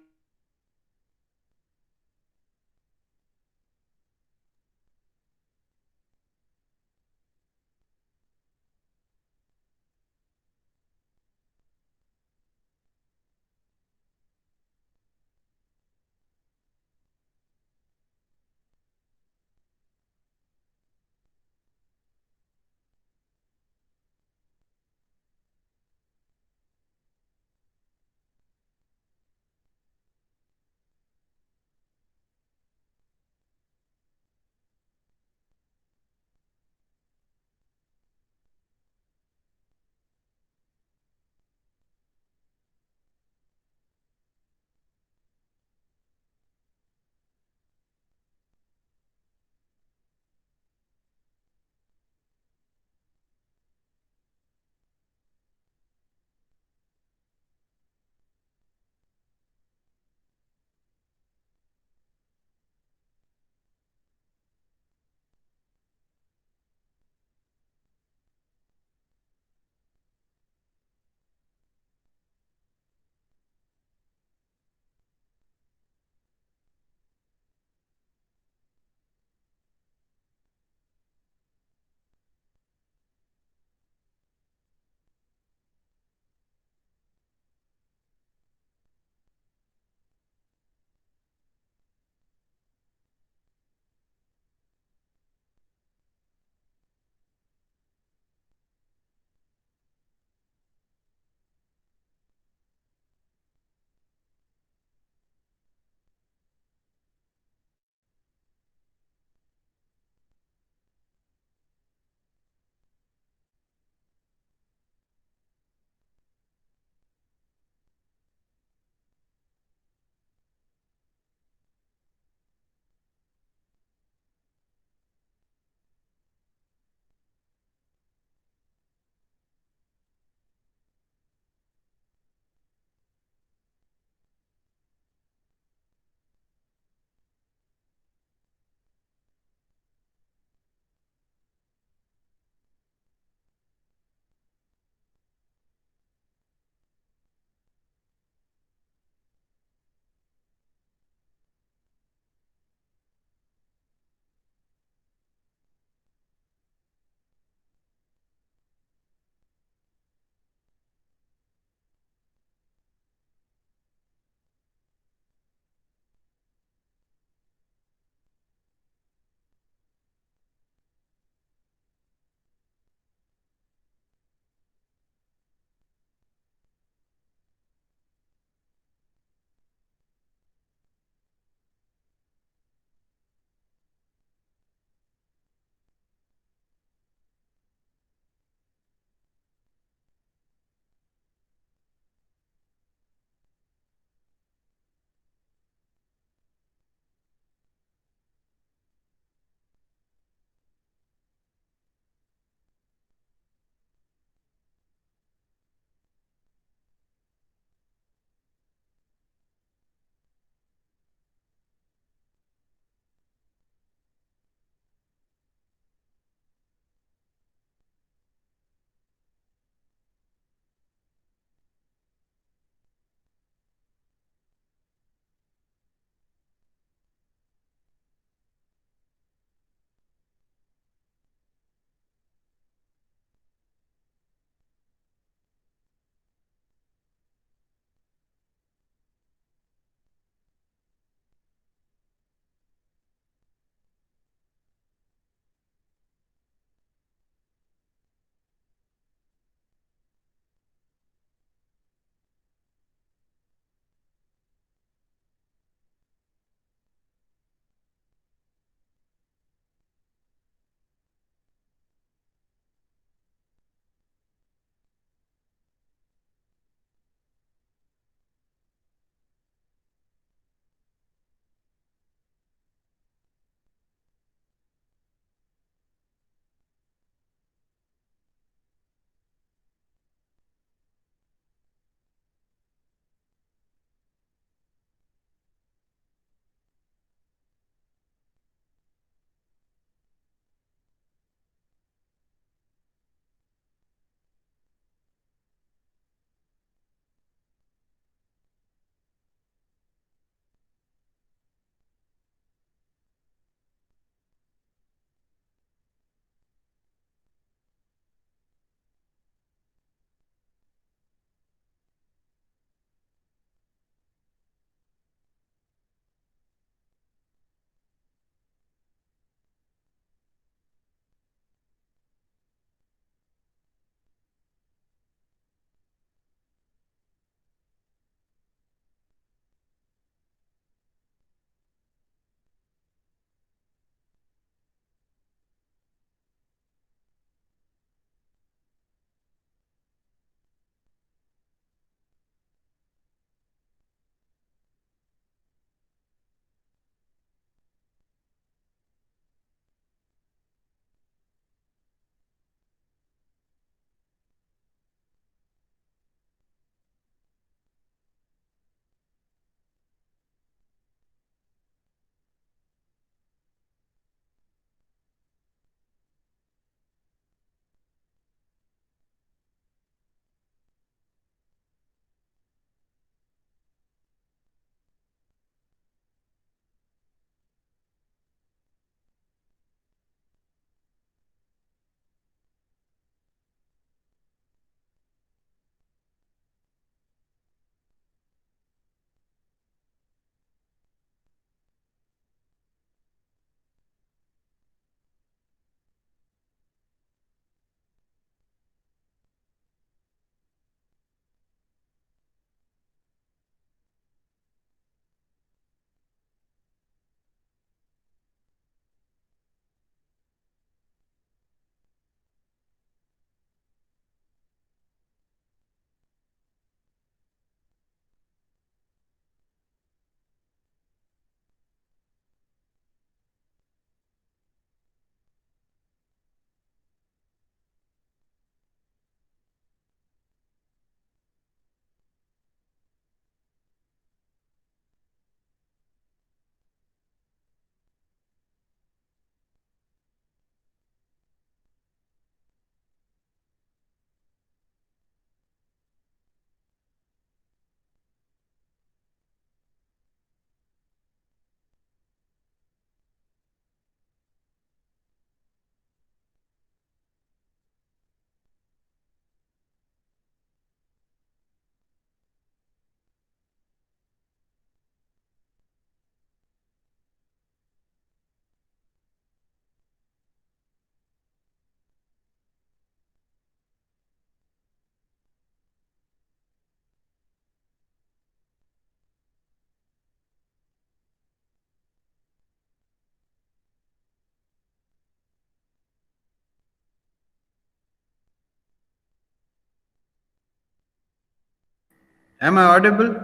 Am I audible?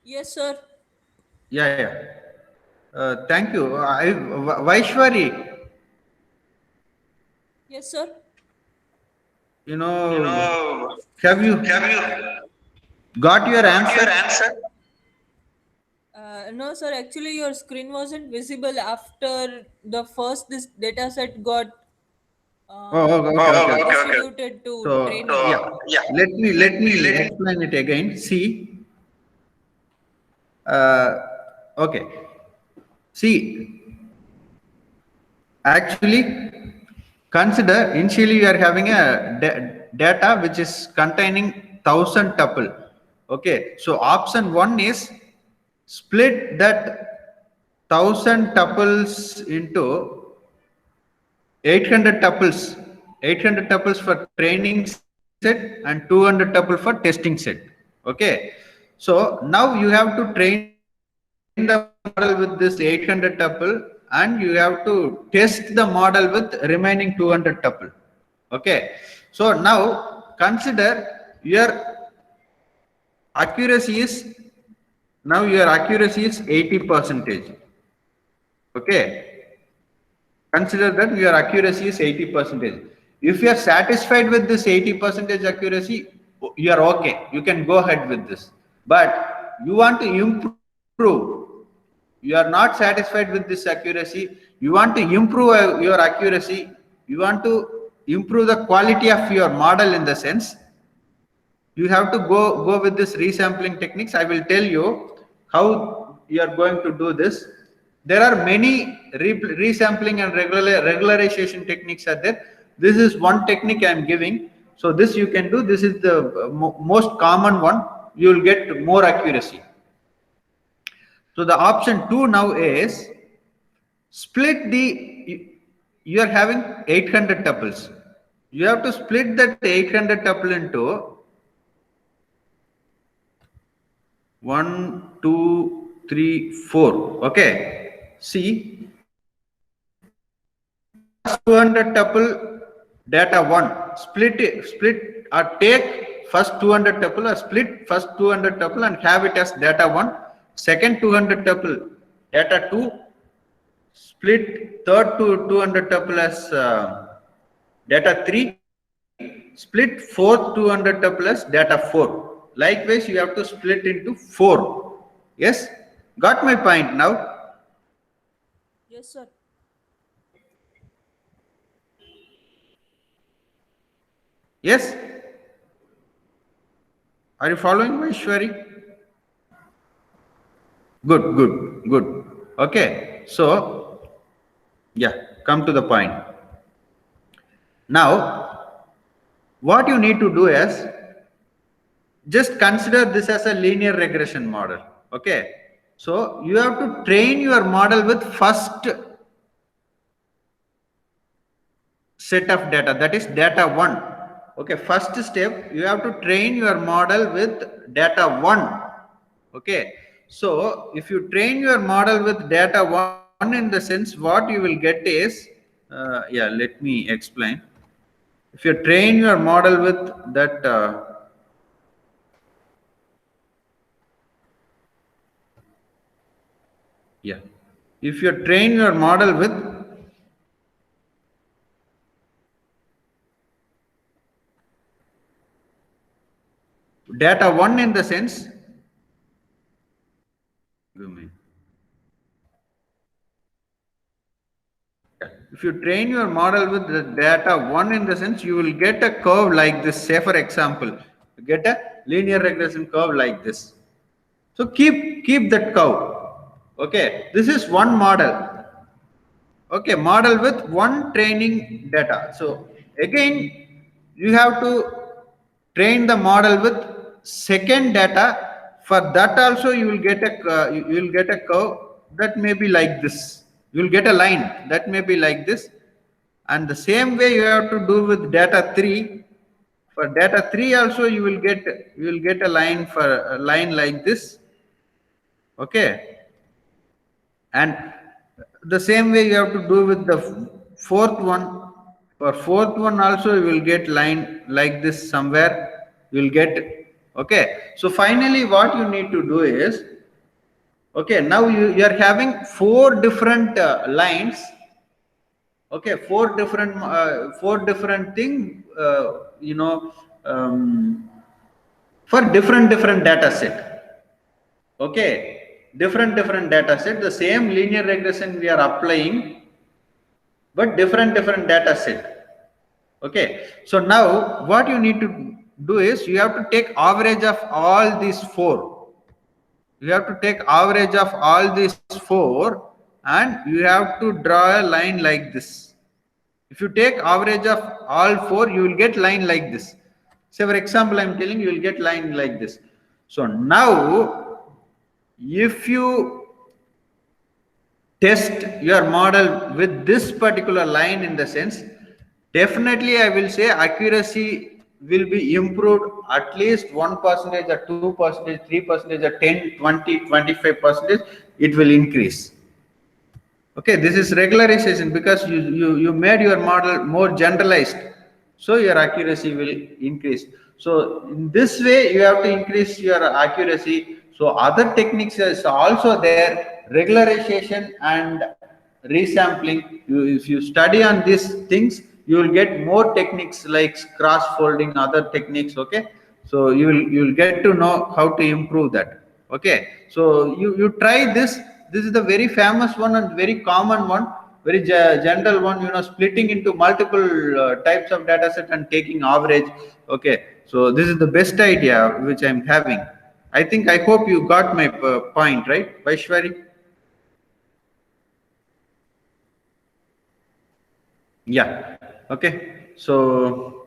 Yes, sir. Yeah, yeah. Thank you. Vaishwari, Yes, sir. you You know, know, have you have you got your got your answer? answer? No, sir. Actually, your screen wasn't visible after the first this data set got Oh, uh, okay, okay, Oh, okay. okay, okay. distributed to So, training. yeah, So, yeah, let me let explain it again. See, uh, okay. See, actually, consider initially you are having a data which is containing 1,000 tuple. Okay, so option one is split that 1,000 tuples into 800 tuples, 800 tuples for training set and 200 tuple for testing set. Okay, so now you have to train the model with this 800 tuple and you have to test the model with remaining 200 tuple. Okay, so now consider your accuracy is, now your accuracy is 80 percentage. Okay, consider that your accuracy is 80 percentage. If you are satisfied with this 80 percentage accuracy, you are okay, you can go ahead with this. But you want to improve, you are not satisfied with this accuracy, you want to improve your accuracy, you want to improve the quality of your model. In the sense, you have to go with this resampling techniques. I will tell you how you are going to do this. There are many resampling and regularization techniques are there. This is one technique I am giving, so this you can do. This is the most common one. You will get more accuracy. So the option 2 now is split the, you are having 800 tuples, you have to split that 800 tuple into 1, 2, 3, 4. Okay. See, first 200 tuple data 1, split or take first 200 tuple or split first 200 tuple and have it as data 1. Second 200 tuple data 2, split third to 200 tuple as data 3, split fourth 200 tuple as data 4. Likewise, you have to split into 4. Yes, got my point now? Yes, sir. Yes, are you following, Vaishwari? Good. Okay, so yeah, come to the point. Now, what you need to do is just consider this as a linear regression model. Okay, so you have to train your model with first set of data, that is data 1. Okay, first step, you have to train your model with data 1. Okay, so if you train your model with data 1, in the sense, what you will get is, yeah, let me explain. If you train your model with that yeah, if you train your model with data 1, in the sense, give me. If you train your model with the data 1, in the sense, you will get a curve like this. Say for example, you get a linear regression curve like this. So keep that curve. Okay, this is one model. Okay, model with one training data. So again, you have to train the model with second data. For that also, you will get a you will get a curve that may be like this. You will get a line that may be like this, and the same way you have to do with data 3. For data 3 also, you will get a line, for a line like this. Okay, and the same way you have to do with the fourth one. For fourth one also, you will get line like this somewhere. you'll get. Okay, so finally what you need to do is, okay, now you are having four different lines. Okay, four different thing, for different data set. Okay, different data set, the same linear regression we are applying, but different data set. Okay, so now what you need to do is, you have to take average of all these four. You have to take average of all these four, and you have to draw a line like this. If you take average of all four, you will get line like this. Say for example, I am telling you will get line like this. So now, if you test your model with this particular line, in the sense, definitely I will say accuracy will be improved at least 1% or 2%, 3% or 10, 20, 25%, it will increase. Okay, this is regularization, because you made your model more generalized, so your accuracy will increase. So in this way you have to increase your accuracy. So other techniques is also there, regularization and resampling. If you study on these things, you will get more techniques like cross folding, other techniques. Okay, so you will get to know how to improve that. Okay, so you try this. This is the very famous one and very common one, very general one, splitting into multiple types of data set and taking average. Okay, so this is the best idea which I'm having. I hope you got my point, right, Vaishwari? Yeah. Okay, so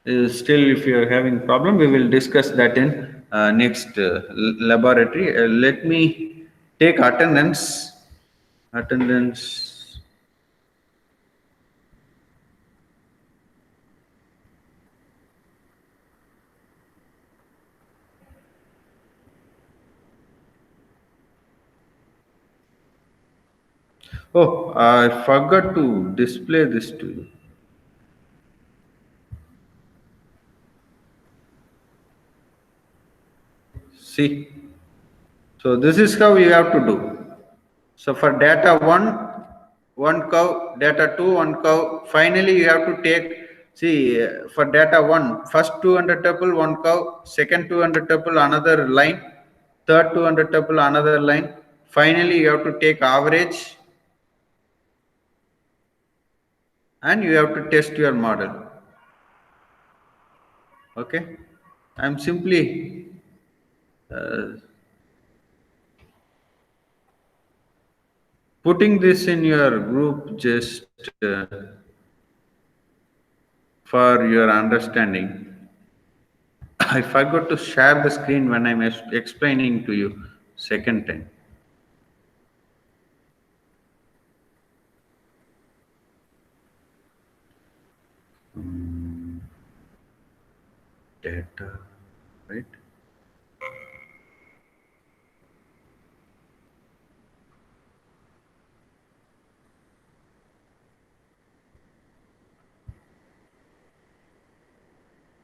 still, if you are having problem, we will discuss that in next laboratory. Let me take attendance. Oh, I forgot to display this to you. See, so this is how you have to do. So for data one curve, data two, one curve. Finally, you have to take, see, for data one, first 200 tuple, one curve, second 200 tuple, another line, third 200 tuple, another line. Finally, you have to take average, and you have to test your model. Okay, I'm simply putting this in your group, just for your understanding. I forgot to share the screen when I'm explaining to you second time. Data, right?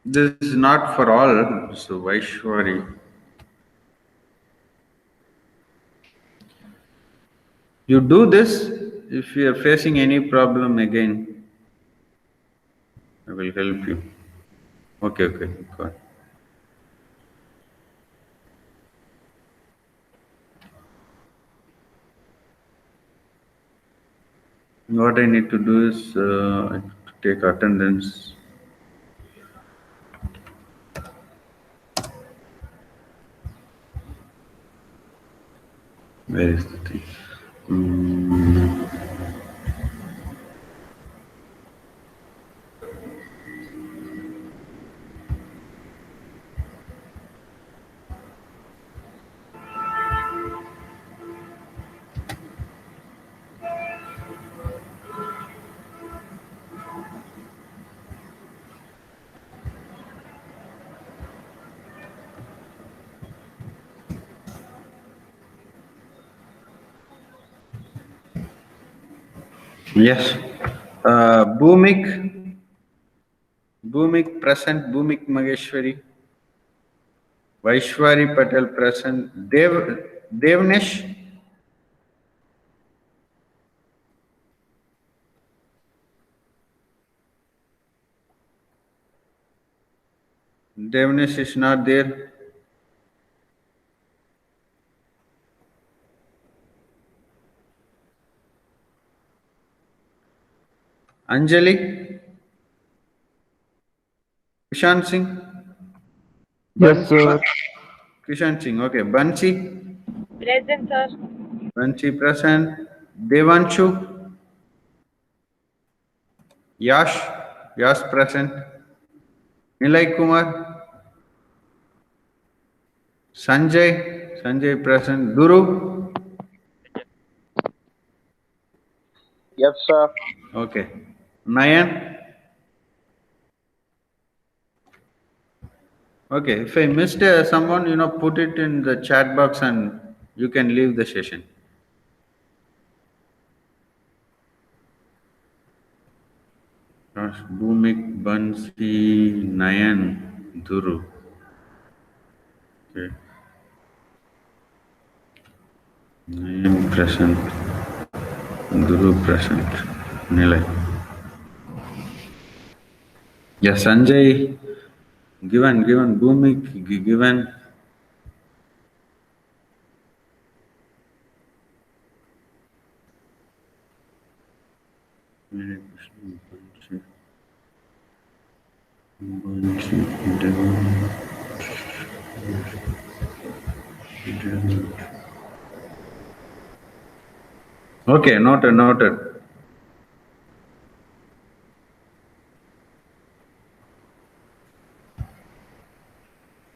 This is not for all, so Vaishwari. You do this. If you are facing any problem again, I will help you. Okay, got it. What I need to do is I have to take attendance. Where is the thing? Yes. Boomik present, Boomik Mageshwari. Vaishwari Patel present. Devnesh. Devnesh is not there. Anjali. Kishan Singh. Yes, sir. Kishan Singh. Okay. Bansi. Present, sir. Bansi present. Devanshu. Yash. Yash present. Nilay Kumar. Sanjay. Sanjay present. Guru. Yes, sir. Okay. Nayan. Okay. If I missed someone, put it in the chat box and you can leave the session. Gosh, Bhumik, Bansi, Nayan, Duru. Okay. Nayan present. Duru present. Nilay. Yes, Sanjay. Given. Bhumik, given. Okay, noted.